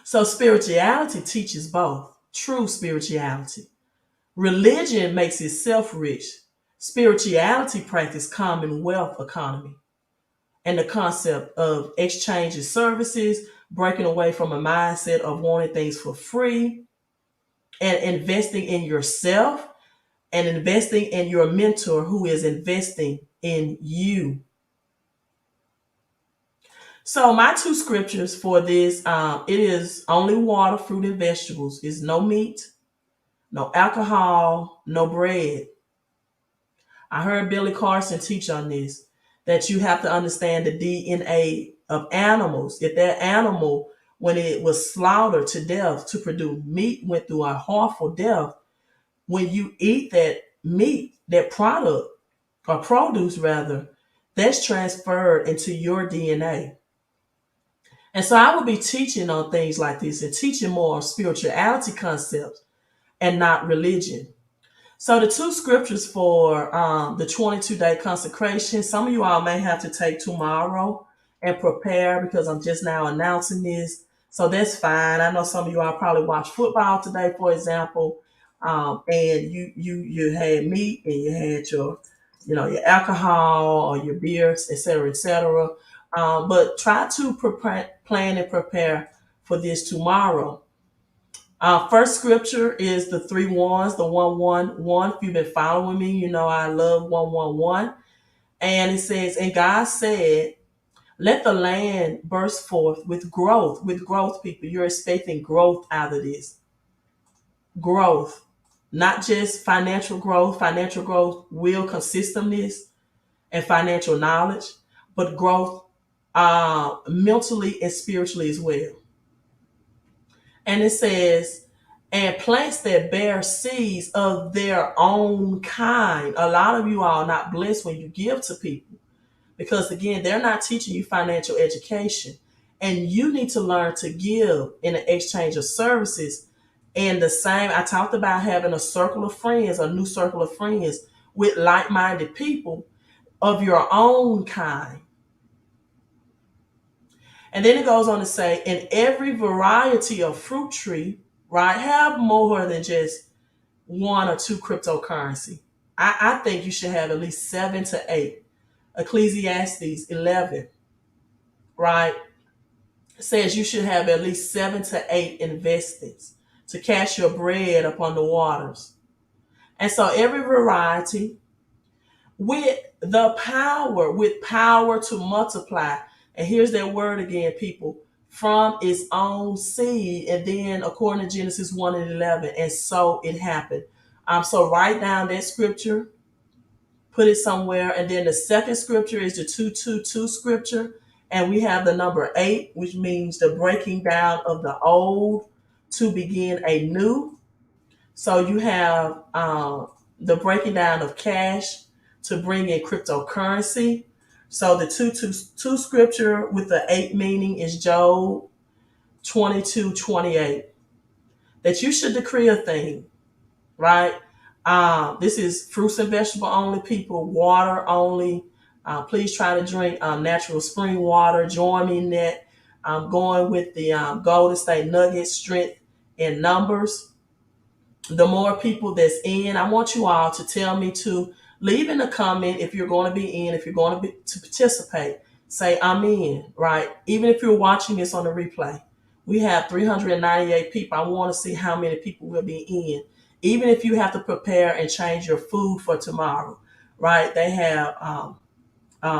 So spirituality teaches both. True spirituality. Religion makes itself rich. Spirituality practice commonwealth economy and the concept of exchanging services, breaking away from a mindset of wanting things for free, and investing in yourself and investing in your mentor who is investing in you. So my two scriptures for this, it is only water, fruit, and vegetables. It's no meat, no alcohol, no bread. I heard Billy Carson teach on this, that you have to understand the DNA of animals. If that animal, when it was slaughtered to death to produce meat, went through a horrible death, when you eat that meat, that product, or produce rather, that's transferred into your DNA. And so I will be teaching on things like this and teaching more on spirituality concepts and not religion. So the two scriptures for the 22-day consecration, some of you all may have to take tomorrow and prepare because I'm just now announcing this. So that's fine. I know some of you all probably watched football today, for example, and you had meat and you had your alcohol or your beers, etc., etc. But try to plan and prepare for this tomorrow. First scripture is the three ones, the 111. If you've been following me, you know I love 111. And it says, and God said, let the land burst forth with growth. With growth, people. You're expecting growth out of this. Growth. Not just financial growth. Financial growth will consist of this and financial knowledge, but growth mentally and spiritually as well. And it says, and plants that bear seeds of their own kind. A lot of you all are not blessed when you give to people because, again, they're not teaching you financial education. And you need to learn to give in an exchange of services. And the same, I talked about having a circle of friends, a new circle of friends with like minded people of your own kind. And then it goes on to say, in every variety of fruit tree, right, have more than just one or two cryptocurrency. I think you should have at least 7 to 8. Ecclesiastes 11, right, says you should have at least 7 to 8 investments to cast your bread upon the waters. And so every variety with power to multiply. And here's that word again, people, from its own seed. And then according to Genesis 1 and 11, and so it happened. So write down that scripture, put it somewhere. And then the second scripture is the 222 scripture. And we have the number 8, which means the breaking down of the old to begin a new. So you have the breaking down of cash to bring in cryptocurrency. So the 222 scripture with the 8 meaning is Job 22:28. That you should decree a thing, right? This is fruits and vegetable only, people, water only. Please try to drink natural spring water. Join me in that. I'm going with the Golden State Nuggets strength in numbers. The more people that's in, I want you all to tell me to leave in a comment if you're going to be in, if you're going to participate. Say I'm in, right? Even if you're watching this on the replay, we have 398 people. I want to see how many people will be in. Even if you have to prepare and change your food for tomorrow, right? They have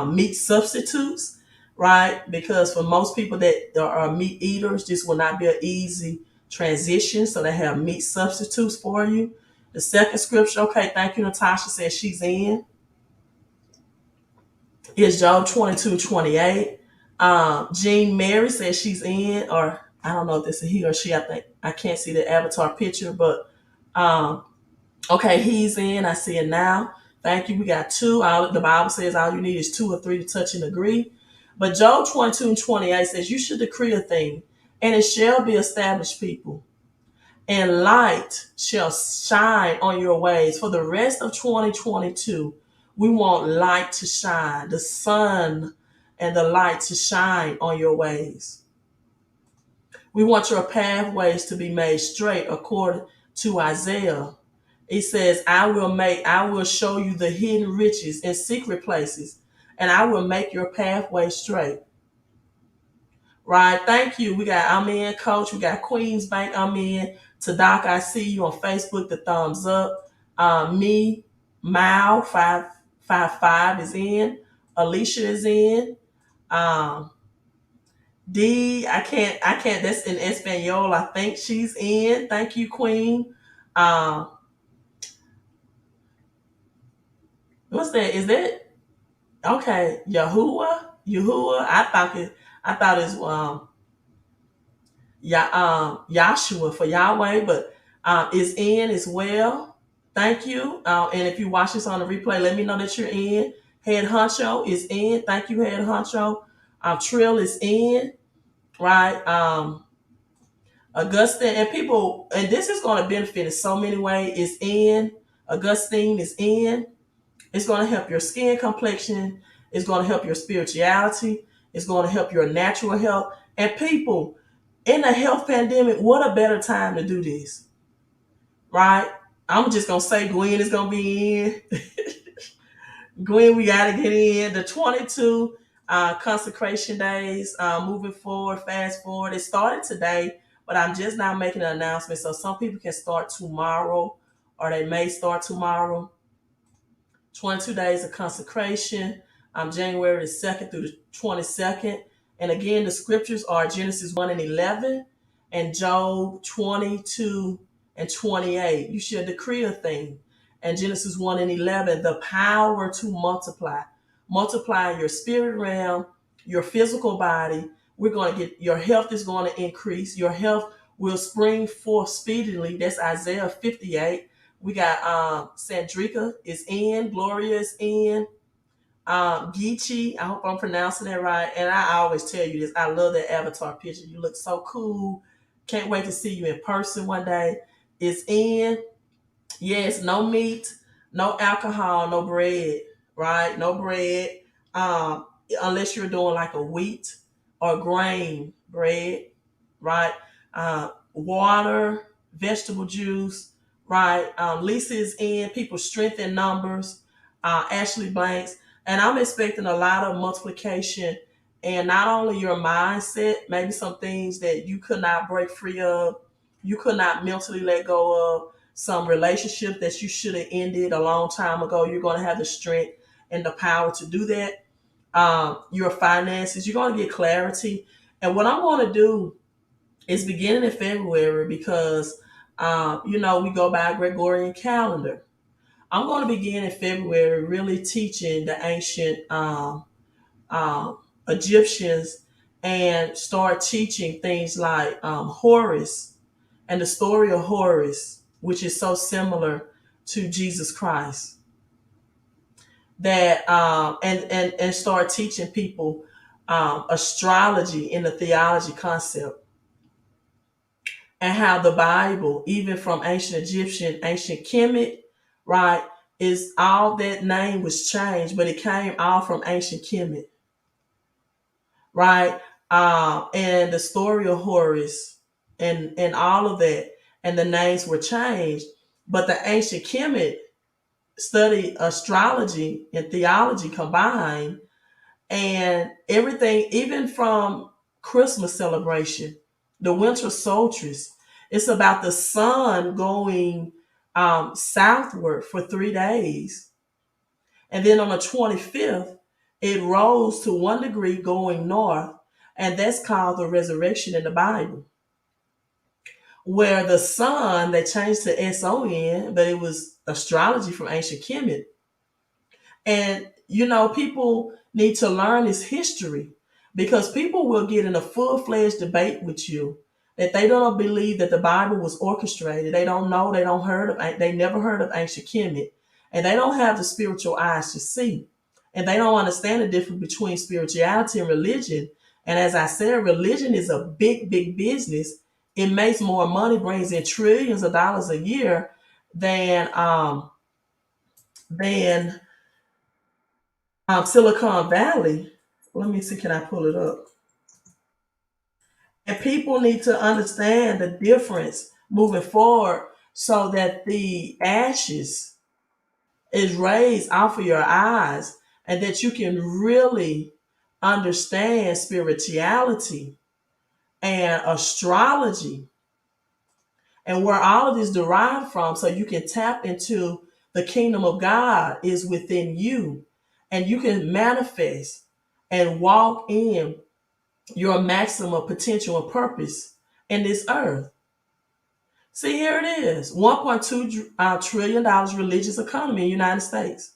meat substitutes, right? Because for most people that are meat eaters, this will not be an easy transition. So they have meat substitutes for you. The second scripture, okay, thank you, Natasha, says she's in, is Job 22:28. Jean Mary says she's in, or I don't know if this is he or she. I think I can't see the avatar picture, but okay, he's in. I see it now. Thank you. We got 2. The Bible says all you need is 2 or 3 to touch and agree. But Job 22:28 says, you should decree a thing, and it shall be established, people. And light shall shine on your ways. For the rest of 2022, we want light to shine, the sun and the light to shine on your ways. We want your pathways to be made straight according to Isaiah. It says, I will show you the hidden riches in secret places, and I will make your pathway straight. Right. Thank you. We got I'm in coach. We got Queens Bank. I'm in. To Doc, I see you on Facebook. The thumbs up. Me, Mao 555 is in. Alicia is in. Um, I can't. That's in Espanol. I think she's in. Thank you, Queen. Um, what's that? Is that okay? Yahuwah. I thought it's Yahshua for Yahweh, but is in as well. Thank you. And if you watch this on the replay, let me know that you're in. Head Honcho is in. Thank you, Head Honcho. Trill is in, right? Augustine and people, and this is going to benefit in so many ways. Is in. Augustine is in. It's going to help your skin complexion. It's going to help your spirituality. It's going to help your natural health. And people, in a health pandemic, what a better time to do this, right? I'm just going to say Gwen is going to be in. Gwen, we got to get in. The 22 consecration days, moving forward, fast forward. It started today, but I'm just now making an announcement. So some people can start tomorrow, or they may start tomorrow. 22 days of consecration, January the 2nd through the 22nd. And again, the scriptures are Genesis 1 and 11 and Job 22 and 28. You should decree a thing. And Genesis 1 and 11, the power to multiply. Multiply your spirit realm, your physical body. We're going to get, your health is going to increase. Your health will spring forth speedily. That's Isaiah 58. We got Sandrika is in, Gloria is in, Geechee. I hope I'm pronouncing that right. And I always tell you this. I love that avatar picture. You look so cool. Can't wait to see you in person one day. Is in. Yes, no meat, no alcohol, no bread, right? No bread. Unless you're doing like a wheat or grain bread, right? Water, vegetable juice, right? Lisa is in, people strength in numbers, Ashley Blanks. And I'm expecting a lot of multiplication and not only your mindset, maybe some things that you could not break free of, you could not mentally let go of, some relationship that you should have ended a long time ago. You're going to have the strength and the power to do that. Your finances, you're going to get clarity. And what I'm going to do is beginning in February because, we go by a Gregorian calendar. I'm going to begin in February really teaching the ancient Egyptians and start teaching things like Horus and the story of Horus, which is so similar to Jesus Christ, that and start teaching people astrology in the theology concept and how the Bible, even from ancient Egyptian, ancient Kemet, right, is all that name was changed, but it came all from ancient Kemet, right? And the story of Horus and all of that, and the names were changed. But the ancient Kemet studied astrology and theology combined, and everything, even from Christmas celebration, the winter solstice. It's about the sun going southward for 3 days. And then on the 25th, it rose to 1 degree going north. And that's called the resurrection in the Bible, where the sun, they changed to SON, but it was astrology from ancient Kemet. And, people need to learn this history because people will get in a full fledged debate with you that they don't believe that the Bible was orchestrated. They don't know, they never heard of ancient Kemet, and they don't have the spiritual eyes to see. And they don't understand the difference between spirituality and religion. And as I said, religion is a big, big business. It makes more money, brings in trillions of dollars a year than than Silicon Valley. Let me see, can I pull it up? And people need to understand the difference moving forward so that the ashes is raised off of your eyes and that you can really understand spirituality and astrology and where all of this derived from so you can tap into the kingdom of God is within you and you can manifest and walk in your maximum potential and purpose in this earth. See, here it is, $1.2 trillion religious economy in the United States.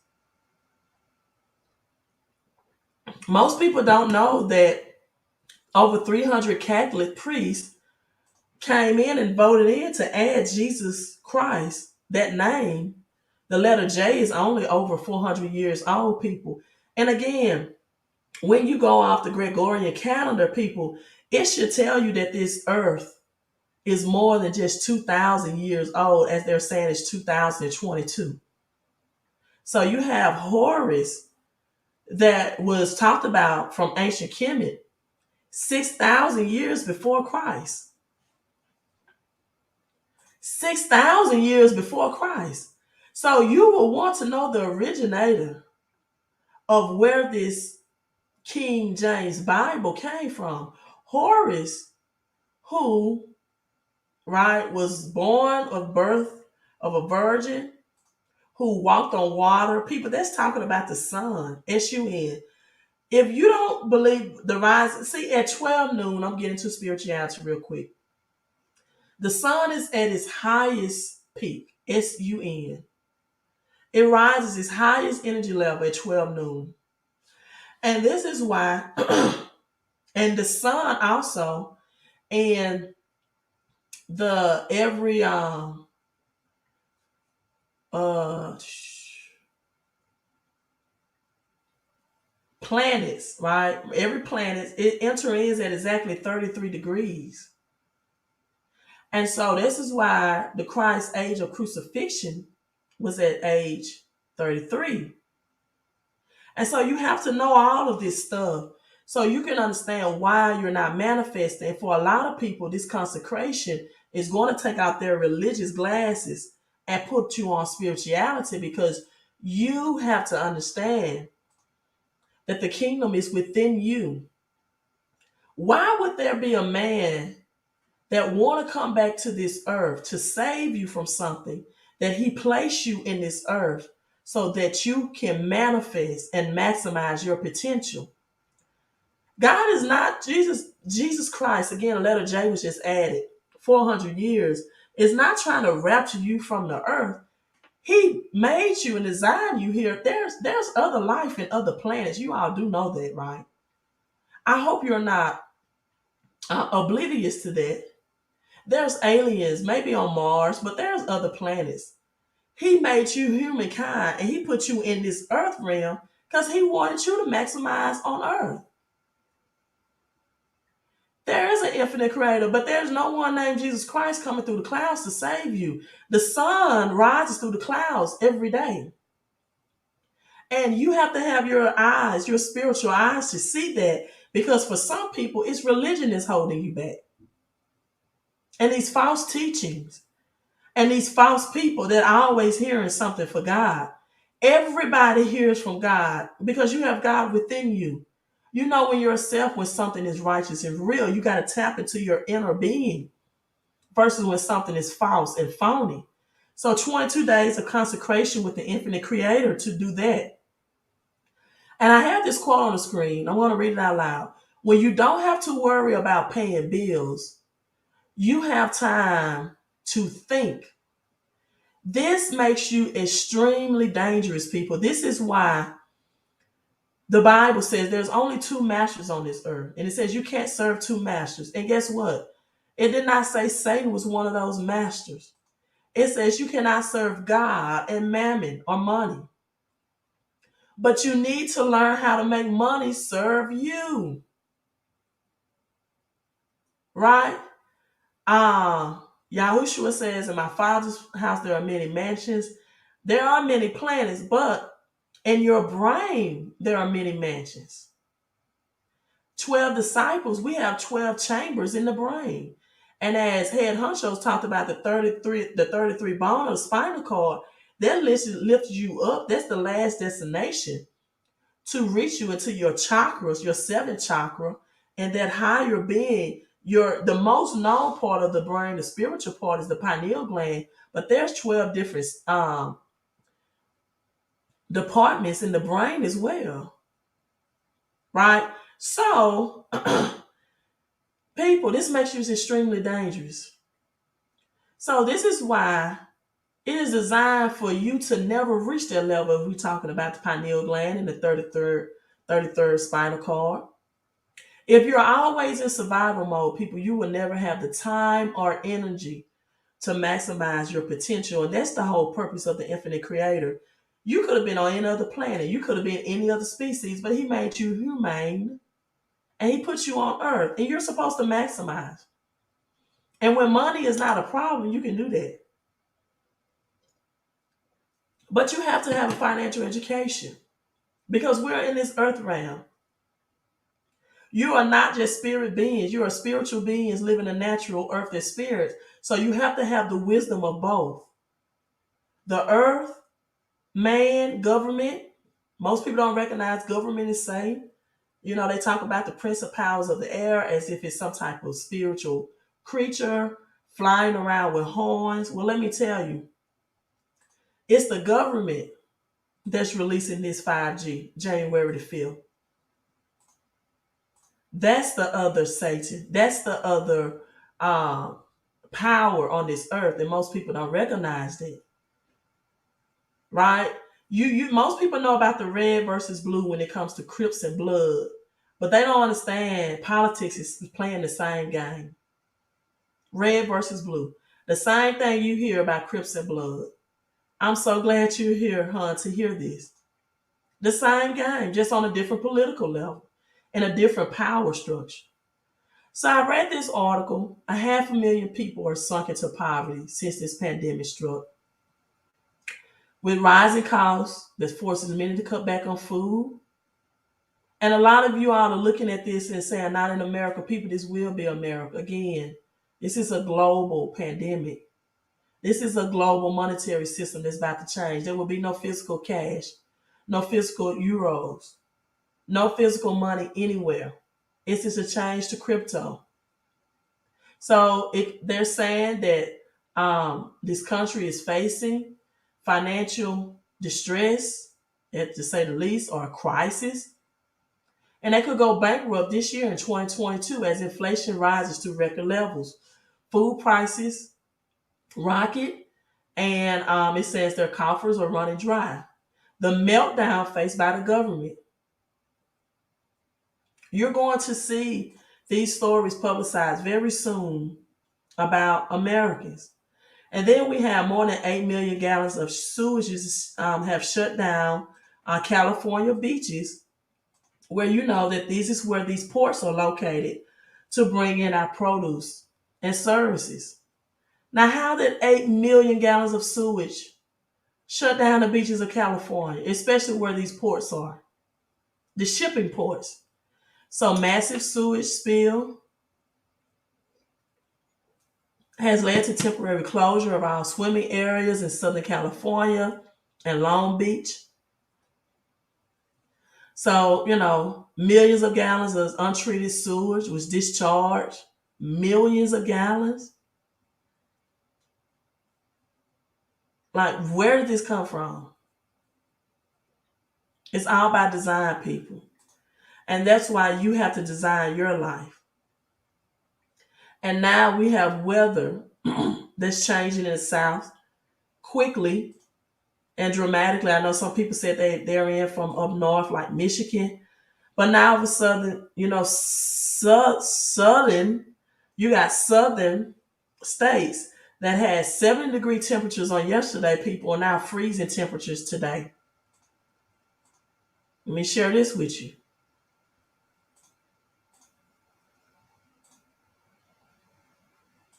Most people don't know that over 300 Catholic priests came in and voted in to add Jesus Christ, that name. The letter J is only over 400 years old, people. And again, when you go off the Gregorian calendar, people, it should tell you that this earth is more than just 2,000 years old, as they're saying it's 2022. So you have Horus that was talked about from ancient Kemet 6,000 years before Christ. 6,000 years before Christ. So you will want to know the originator of where this King James Bible came from. Horus, who, right, was born of birth of a virgin, who walked on water. People, that's talking about the sun, S-U-N. If you don't believe the rise, see, at 12 noon, I'm getting to spirituality real quick. The sun is at its highest peak, S-U-N. It rises its highest energy level at 12 noon. And this is why, and the sun also, and the every uh planets, right? Every planet, it enters at exactly 33 degrees. And so this is why the Christ age of crucifixion was at age 33. And so you have to know all of this stuff so you can understand why you're not manifesting. For a lot of people, this consecration is going to take out their religious glasses and put you on spirituality because you have to understand that the kingdom is within you. Why would there be a man that want to come back to this earth to save you from something that he placed you in this earth so that you can manifest and maximize your potential? God is not Jesus Christ. Again, a letter J was just added. 400 years is not trying to rapture you from the earth. He made you and designed you here. There's other life in other planets. You all do know that, right? I hope you're not oblivious to that. There's aliens, maybe on Mars, but there's other planets. He made you humankind and he put you in this earth realm because he wanted you to maximize on earth. There is an infinite creator, but there's no one named Jesus Christ coming through the clouds to save you. The sun rises through the clouds every day. And you have to have your eyes, your spiritual eyes to see that because for some people, it's religion that's holding you back. And these false teachings and these false people that are always hearing something for God. Everybody hears from God because you have God within you. You know when yourself when something is righteous and real, you got to tap into your inner being versus when something is false and phony. So 22 days of consecration with the infinite creator to do that. And I have this quote on the screen. I want to read it out loud. When you don't have to worry about paying bills, you have time to think. This makes you extremely dangerous, people. This is why the Bible says there's only two masters on this earth. And it says you can't serve two masters. And guess what? It did not say Satan was one of those masters. It says you cannot serve God and mammon or money. But you need to learn how to make money serve you. Right? Yahushua says, in my father's house there are many mansions. There are many planets, but in your brain there are many mansions. 12 disciples, we have 12 chambers in the brain. And as head honchos talked about the 33 bone or spinal cord, that lifts you up. That's the last destination to reach you into your chakras, your seventh chakra, and that higher being. The most known part of the brain, the spiritual part, is the pineal gland, but there's 12 different departments in the brain as well, right? So, people, this makes you extremely dangerous. So this is why it is designed for you to never reach that level if we're talking about the pineal gland and the 33rd spinal cord. If you're always in survival mode, people, you will never have the time or energy to maximize your potential. And that's the whole purpose of the infinite creator. You could have been on any other planet. You could have been any other species, but he made you humane and he put you on earth and you're supposed to maximize. And when money is not a problem, you can do that. But you have to have a financial education because we're in this earth realm. You are not just spirit beings. You are spiritual beings living a natural earthly spirit. So you have to have the wisdom of both. The earth, man, government. Most people don't recognize government is same. You know, they talk about the principalities of the air as if it's some type of spiritual creature flying around with horns. Well, let me tell you, it's the government that's releasing this 5G, January the 5th. That's the other Satan. That's the other power on this earth, and most people don't recognize that. Right? You most people know about the red versus blue when it comes to Crips and blood, but they don't understand politics is playing the same game. Red versus blue. The same thing you hear about Crips and blood. I'm so glad you're here, hon, to hear this. The same game, just on a different political level and a different power structure. So I read this article. 500,000 people are sunk into poverty since this pandemic struck. With rising costs that forces many to cut back on food. And a lot of you all are looking at this and saying, not in America, people, this will be America. Again, this is a global pandemic. This is a global monetary system that's about to change. There will be no physical cash, no physical euros, no physical money anywhere. It's just a change to crypto. So they're saying that this country is facing financial distress, to say the least, or a crisis. And they could go bankrupt this year in 2022 as inflation rises to record levels. Food prices rocket, and it says their coffers are running dry. The meltdown faced by the government. You're going to see these stories publicized very soon about Americans. And then we have more than 8 million gallons of sewages have shut down on California beaches, where you know that this is where these ports are located to bring in our produce and services. Now, how did 8 million gallons of sewage shut down the beaches of California, especially where these ports are, the shipping ports? So massive sewage spill has led to temporary closure of our swimming areas in Southern California and Long Beach. So, you know, millions of gallons of untreated sewage was discharged. Millions of gallons. Like, where did this come from? It's all by design, people. And that's why you have to design your life. And now we have weather that's changing in the South quickly and dramatically. I know some people said they're in from up north, like Michigan. But now all of a sudden, you know, you got southern states that had 70-degree temperatures on yesterday, people are now freezing temperatures today. Let me share this with you.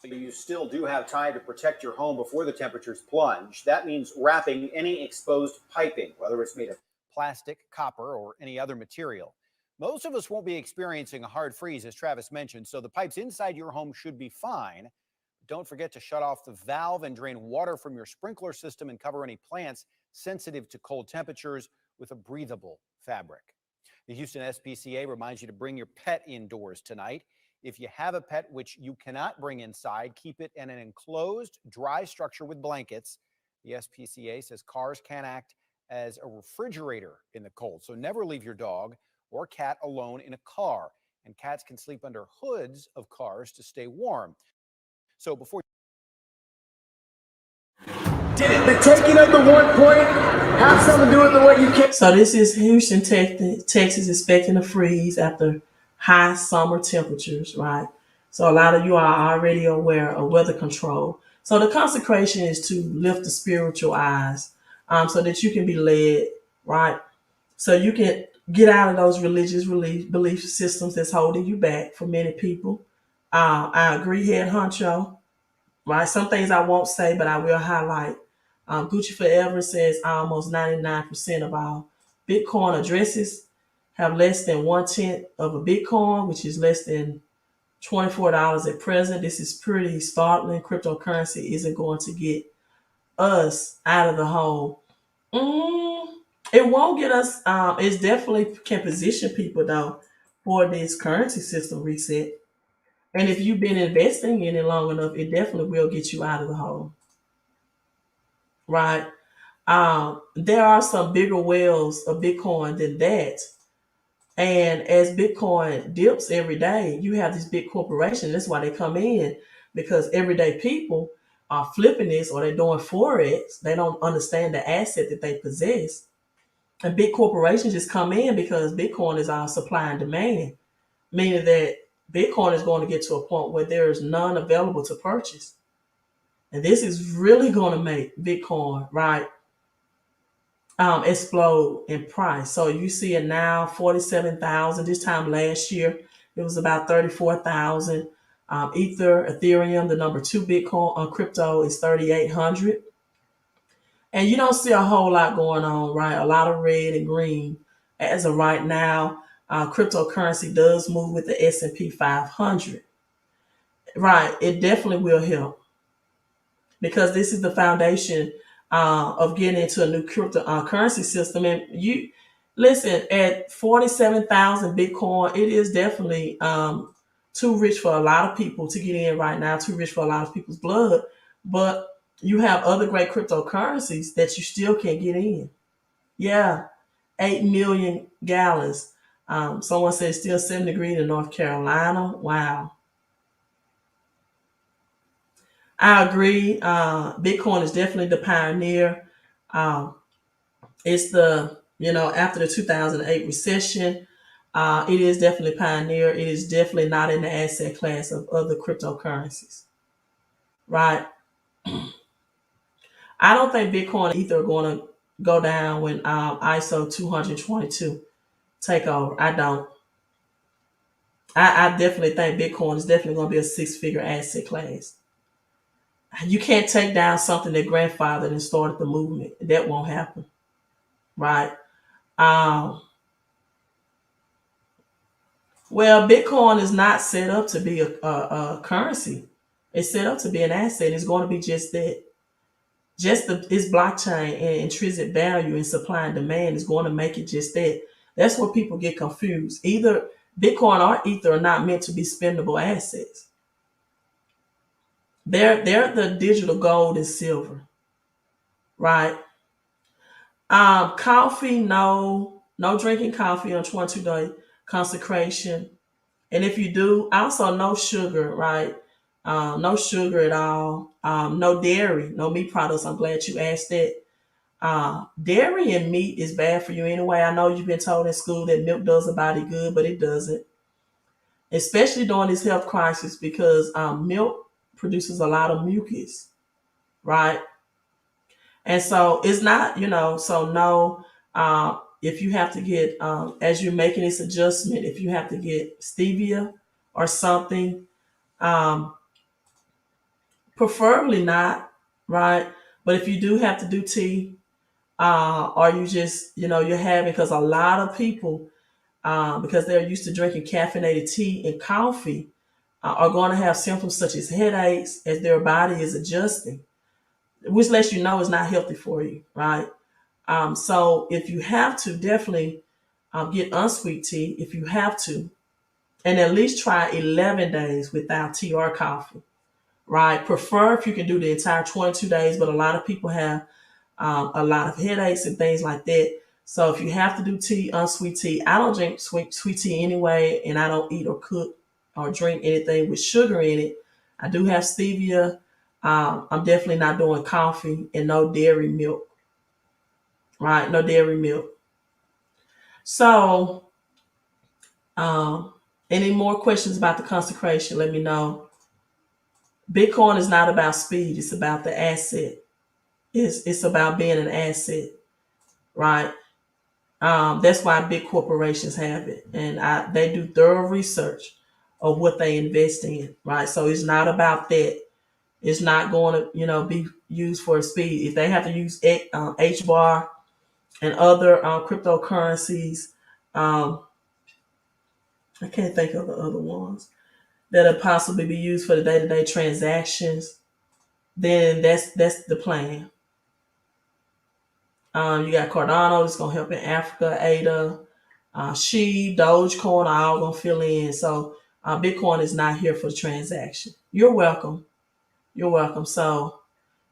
You still do have time to protect your home before the temperatures plunge. That means wrapping any exposed piping, whether it's made of plastic, copper, or any other material. Most of us won't be experiencing a hard freeze, as Travis mentioned, so the pipes inside your home should be fine. Don't forget to shut off the valve and drain water from your sprinkler system and cover any plants sensitive to cold temperatures with a breathable fabric. The Houston SPCA reminds you to bring your pet indoors tonight. If you have a pet which you cannot bring inside, keep it in an enclosed, dry structure with blankets. The SPCA says cars can act as a refrigerator in the cold, so never leave your dog or cat alone in a car. And cats can sleep under hoods of cars to stay warm. So before Did the taking of the 1 point have something to do with the way you came? So this is Houston, Texas, expecting a freeze after high summer temperatures, right? So a lot of you are already aware of weather control. So the consecration is to lift the spiritual eyes, so that you can be led, right? So you can get out of those religious belief systems that's holding you back for many people. I agree, head honcho. Right, some things I won't say, but I will highlight. Gucci Forever says almost 99% of our Bitcoin addresses have less than 1/10 of a Bitcoin, which is less than $24 at present. This is pretty startling. Cryptocurrency isn't going to get us out of the hole. Mm, it won't get us. It definitely can position people though for this currency system reset. And if you've been investing in it long enough, it definitely will get you out of the hole, right? There are some bigger whales of Bitcoin than that. And as Bitcoin dips every day, you have these big corporations. That's why they come in, because everyday people are flipping this or they're doing Forex. They don't understand the asset that they possess. And big corporations just come in because Bitcoin is our supply and demand, meaning that Bitcoin is going to get to a point where there is none available to purchase. And this is really going to make Bitcoin, right, explode in price. So you see it now, 47,000. This time last year, it was about 34,000. Ethereum, the number two Bitcoin on crypto, is 3,800. And you don't see a whole lot going on, right? A lot of red and green as of right now. Cryptocurrency does move with the S&P 500. Right, it definitely will help because this is the foundation of getting into a new cryptocurrency system. And you listen, at 47,000 Bitcoin, it is definitely too rich for a lot of people to get in right now, too rich for a lot of people's blood. But you have other great cryptocurrencies that you still can't get in. Yeah, 8 million gallons. Someone says still 7 degrees in North Carolina. Wow. I agree. Bitcoin is definitely the pioneer. Um, it's the, after the 2008 recession, it is definitely pioneer. It is definitely not in the asset class of other cryptocurrencies, right? I don't think Bitcoin and Ether are going to go down when ISO 222 take over. I don't. I definitely think Bitcoin is definitely going to be a six-figure asset class. You can't take down something that grandfathered and started the movement. That won't happen, right? Um, well, Bitcoin is not set up to be a currency. It's set up to be an asset. It's going to be just that. Just its blockchain and intrinsic value and supply and demand is going to make it just that. That's where people get confused. Either Bitcoin or Ether are not meant to be spendable assets. They're the digital gold and silver, right? Coffee, no drinking coffee on 22-day consecration. And if you do, also no sugar, right? No sugar at all. No dairy, no meat products. I'm glad you asked that. Dairy and meat is bad for you anyway. I know you've been told in school that milk does the body good, but it doesn't. Especially during this health crisis because milk produces a lot of mucus, right? And so it's not, so no, if you have to get, as you're making this adjustment, if you have to get stevia or something, um, preferably not, right? But if you do have to do tea, or you just, you're having, because a lot of people because they're used to drinking caffeinated tea and coffee, are going to have symptoms such as headaches as their body is adjusting, which lets you know it's not healthy for you, right? So if you have to, definitely get unsweet tea if you have to, and at least try 11 days without tea or coffee, right? Prefer if you can do the entire 22 days, but a lot of people have a lot of headaches and things like that. So if you have to do tea, unsweet tea, I don't drink sweet tea anyway, and I don't eat or cook or drink anything with sugar in it. I do have stevia. I'm definitely not doing coffee and no dairy milk, right? No dairy milk. So, any more questions about the consecration? Let me know. Bitcoin is not about speed; it's about the asset. It's about being an asset, right? That's why big corporations have it, and they do thorough research of what they invest in, right? So it's not about that. It's not going to, be used for speed. If they have to use HBAR and other cryptocurrencies, um, I can't think of the other ones that'll possibly be used for the day-to-day transactions. Then that's the plan. You got Cardano that's gonna help in Africa, ADA, She, Dogecoin are all gonna fill in. So Bitcoin is not here for the transaction. You're welcome. You're welcome. So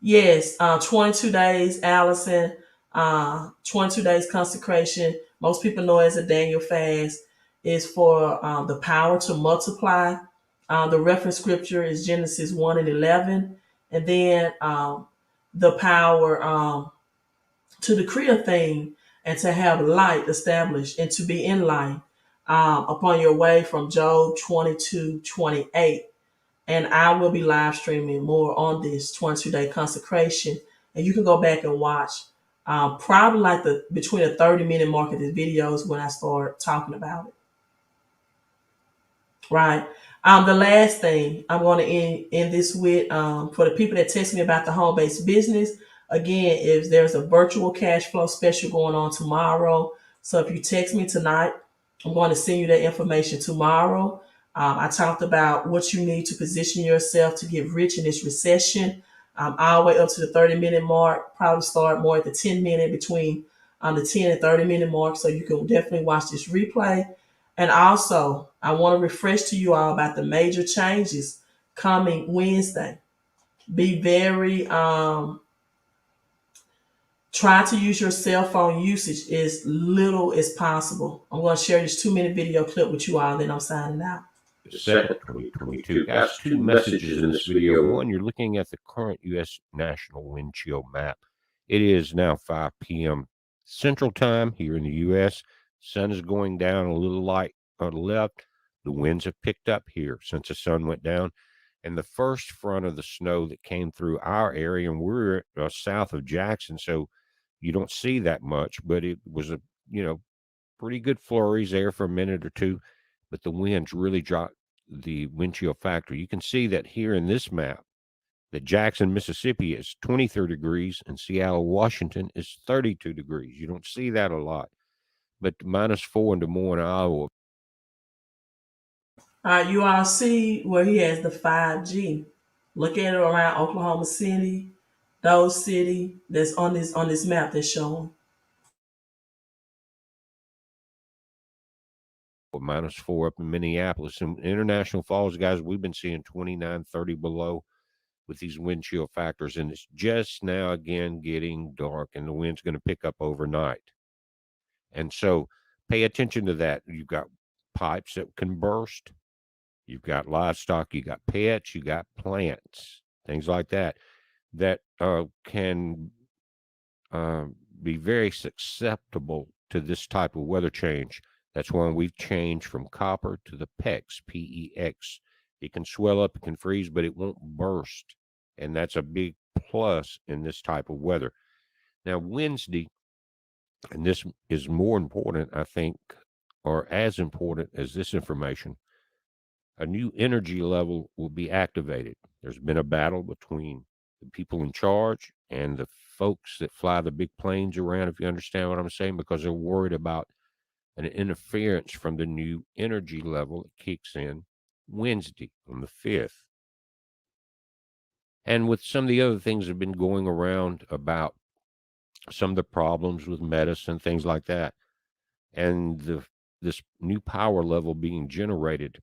yes, 22 days, Allison. 22 days consecration. Most people know it as a Daniel fast. Is for the power to multiply. The reference scripture is Genesis 1 and 11, and then the power. To decree a thing and to have light established and to be in light upon your way from Job 22:28. And I will be live streaming more on this 22-day consecration. And you can go back and watch probably like the between a 30-minute mark of this video is when I start talking about it. Right. The last thing I'm going to end this with for the people that text me about the home-based business, again, if there's a virtual cash flow special going on tomorrow. So if you text me tonight, I'm going to send you that information tomorrow. I talked about what you need to position yourself to get rich in this recession, all the way up to the 30-minute mark. Probably start more at the 10-minute, between the 10 and 30-minute mark. So you can definitely watch this replay. And also, I want to refresh to you all about the major changes coming Wednesday. Be very, try to use your cell phone usage as little as possible. I'm going to share this 2-minute video clip with you all, then I'm signing out. The 2nd, 2022. Guys, two messages in this video. One, you're looking at the current U.S. national wind chill map. It is now 5 p.m. Central Time here in the U.S. Sun is going down a little light on the left. The winds have picked up here since the sun went down. And the first front of the snow that came through our area, and we're south of Jackson, so you don't see that much, but it was a, pretty good flurries there for a minute or two. But the winds really dropped the wind chill factor. You can see that here in this map that Jackson, Mississippi is 23 degrees and Seattle, Washington is 32 degrees. You don't see that a lot. But -4 in Des Moines, Iowa. You all see where he has the 5G. Look at it around Oklahoma City, those city that's on this map that's showing. -4 up in Minneapolis. And International Falls, guys, we've been seeing 29, 30 below with these wind chill factors. And it's just now again getting dark, and the wind's going to pick up overnight. And so pay attention to that. You've got pipes that can burst. You've got livestock, you got pets, you got plants, things like that, that can be very susceptible to this type of weather change. That's why we've changed from copper to the PEX, P-E-X. It can swell up, it can freeze, but it won't burst. And that's a big plus in this type of weather. Now, Wednesday, and this is more important, I think, or as important as this information, a new energy level will be activated. There's been a battle between the people in charge and the folks that fly the big planes around, if you understand what I'm saying, because they're worried about an interference from the new energy level that kicks in Wednesday on the 5th. And with some of the other things that have been going around about some of the problems with medicine, things like that, and this new power level being generated,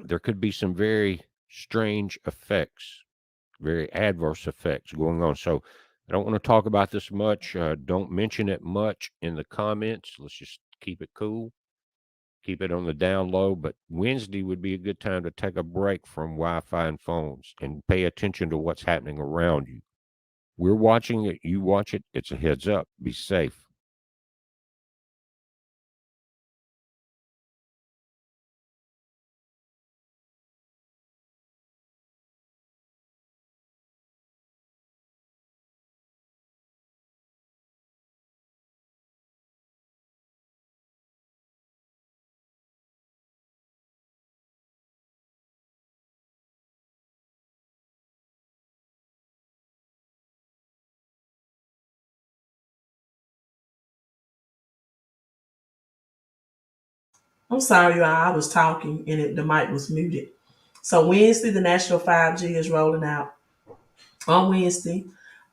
there could be some very strange effects, very adverse effects going on. So I don't want to talk about this much. Don't mention it much in the comments. Let's just keep it cool, keep it on the down low. But Wednesday would be a good time to take a break from Wi-Fi and phones and pay attention to what's happening around you. We're watching it. You watch it. It's a heads up. Be safe. I'm sorry, you all. I was talking and the mic was muted. So Wednesday, the national 5G is rolling out on Wednesday.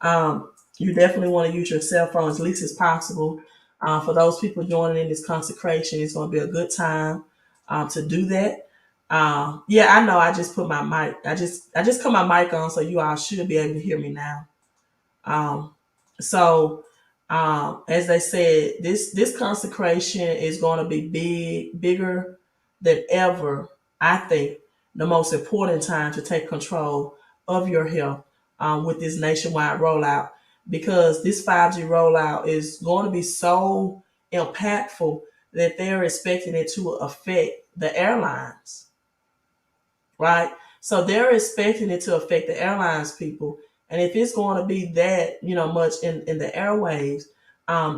You definitely want to use your cell phone as least as possible. For those people joining in this consecration, it's going to be a good time to do that. Yeah, I know. I just put my mic. I just cut my mic on, so you all should be able to hear me now. Um, so, as they said, this consecration is going to be bigger than ever. I think the most important time to take control of your health with this nationwide rollout, because this 5G rollout is going to be so impactful that they're expecting it to affect the airlines, right? So they're expecting it to affect the airlines people. And if it's going to be that, much in the airwaves,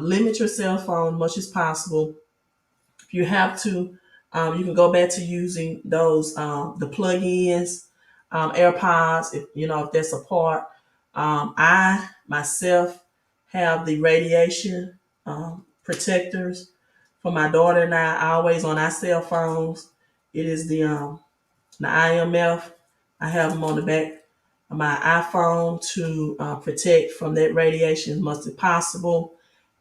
limit your cell phone as much as possible. If you have to, you can go back to using those, the plug-ins, AirPods, if there's a part. I myself have the radiation protectors for my daughter and I always on our cell phones. It is the IMF. I have them on the back of my iPhone to protect from that radiation as much as possible.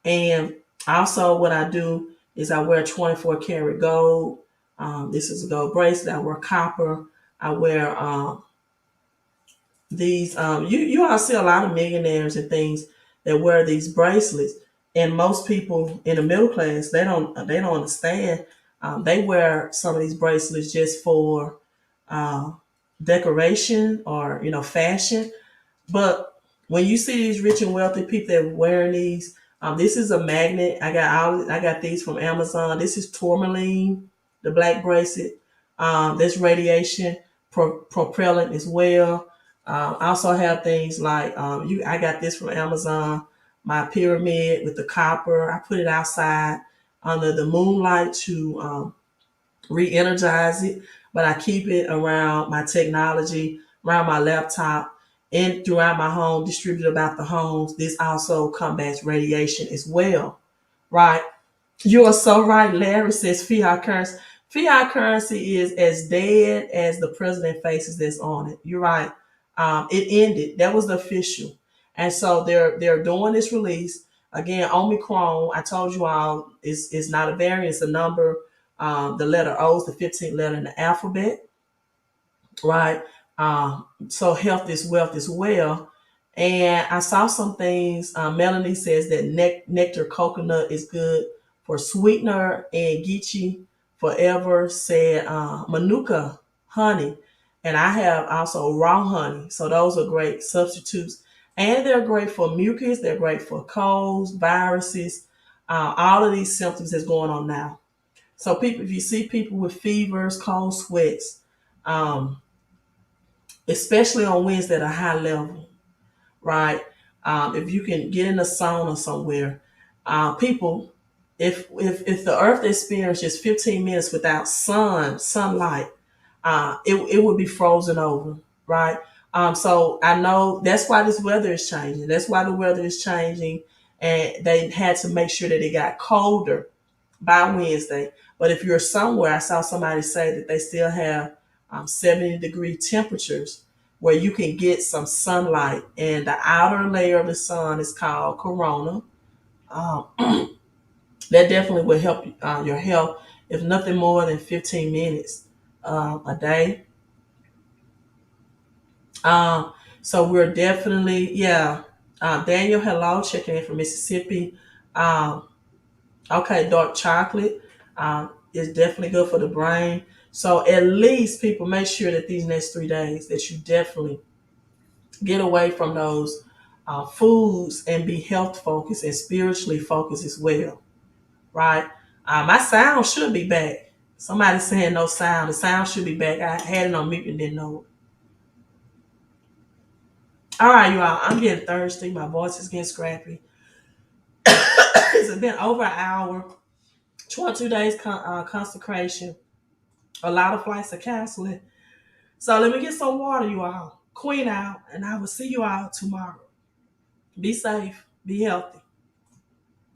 And also, what I do is I wear 24 karat gold. This is a gold bracelet. I wear copper. I wear these. You all see a lot of millionaires and things that wear these bracelets, and most people in the middle class they don't understand. They wear some of these bracelets just for uh, decoration or fashion. But when you see these rich and wealthy people that are wearing these, this is a magnet. I got these from Amazon. This is tourmaline, the black bracelet. This radiation propellant as well. I also have things like I got this from Amazon. My pyramid with the copper. I put it outside under the moonlight to re-energize it, but I keep it around my technology, around my laptop, and throughout my home, distributed about the homes. This also combats radiation as well, right? You are so right. Larry says fiat currency. Fiat currency is as dead as the president faces that's on it. You're right. It ended. That was the official, and so they're doing this release again. Omicron. I told you all is not a variant. It's a number. The letter O is the 15th letter in the alphabet, right? So health is wealth as well. And I saw some things. Melanie says that nectar coconut is good for sweetener, and Geechee Forever said Manuka honey. And I have also raw honey. So those are great substitutes. And they're great for mucus. They're great for colds, viruses, all of these symptoms that's going on now. So people, if you see people with fevers, cold sweats, um, especially on winds at a high level, right? If you can get in a sauna somewhere, people, if the Earth experiences 15 minutes without sunlight, it would be frozen over, right? So I know that's why this weather is changing. That's why the weather is changing, and they had to make sure that it got colder by Wednesday. But if you're somewhere, I saw somebody say that they still have 70-degree temperatures where you can get some sunlight. And the outer layer of the sun is called corona. Um, that definitely will help your health, if nothing more than 15 minutes a day. Um, so we're definitely, yeah. Daniel, hello, checking in from Mississippi. Um, okay, dark chocolate is definitely good for the brain. So at least people make sure that these next 3 days that you definitely get away from those foods and be health focused and spiritually focused as well, right? My sound should be back. Somebody saying no sound. The sound should be back. I had it on mute and didn't know it. All right, you all. I'm getting thirsty. My voice is getting scrappy. It's been over an hour. 22 days consecration. A lot of flights are canceling. So let me get some water, you all. Queen out, and I will see you all tomorrow. Be safe. Be healthy.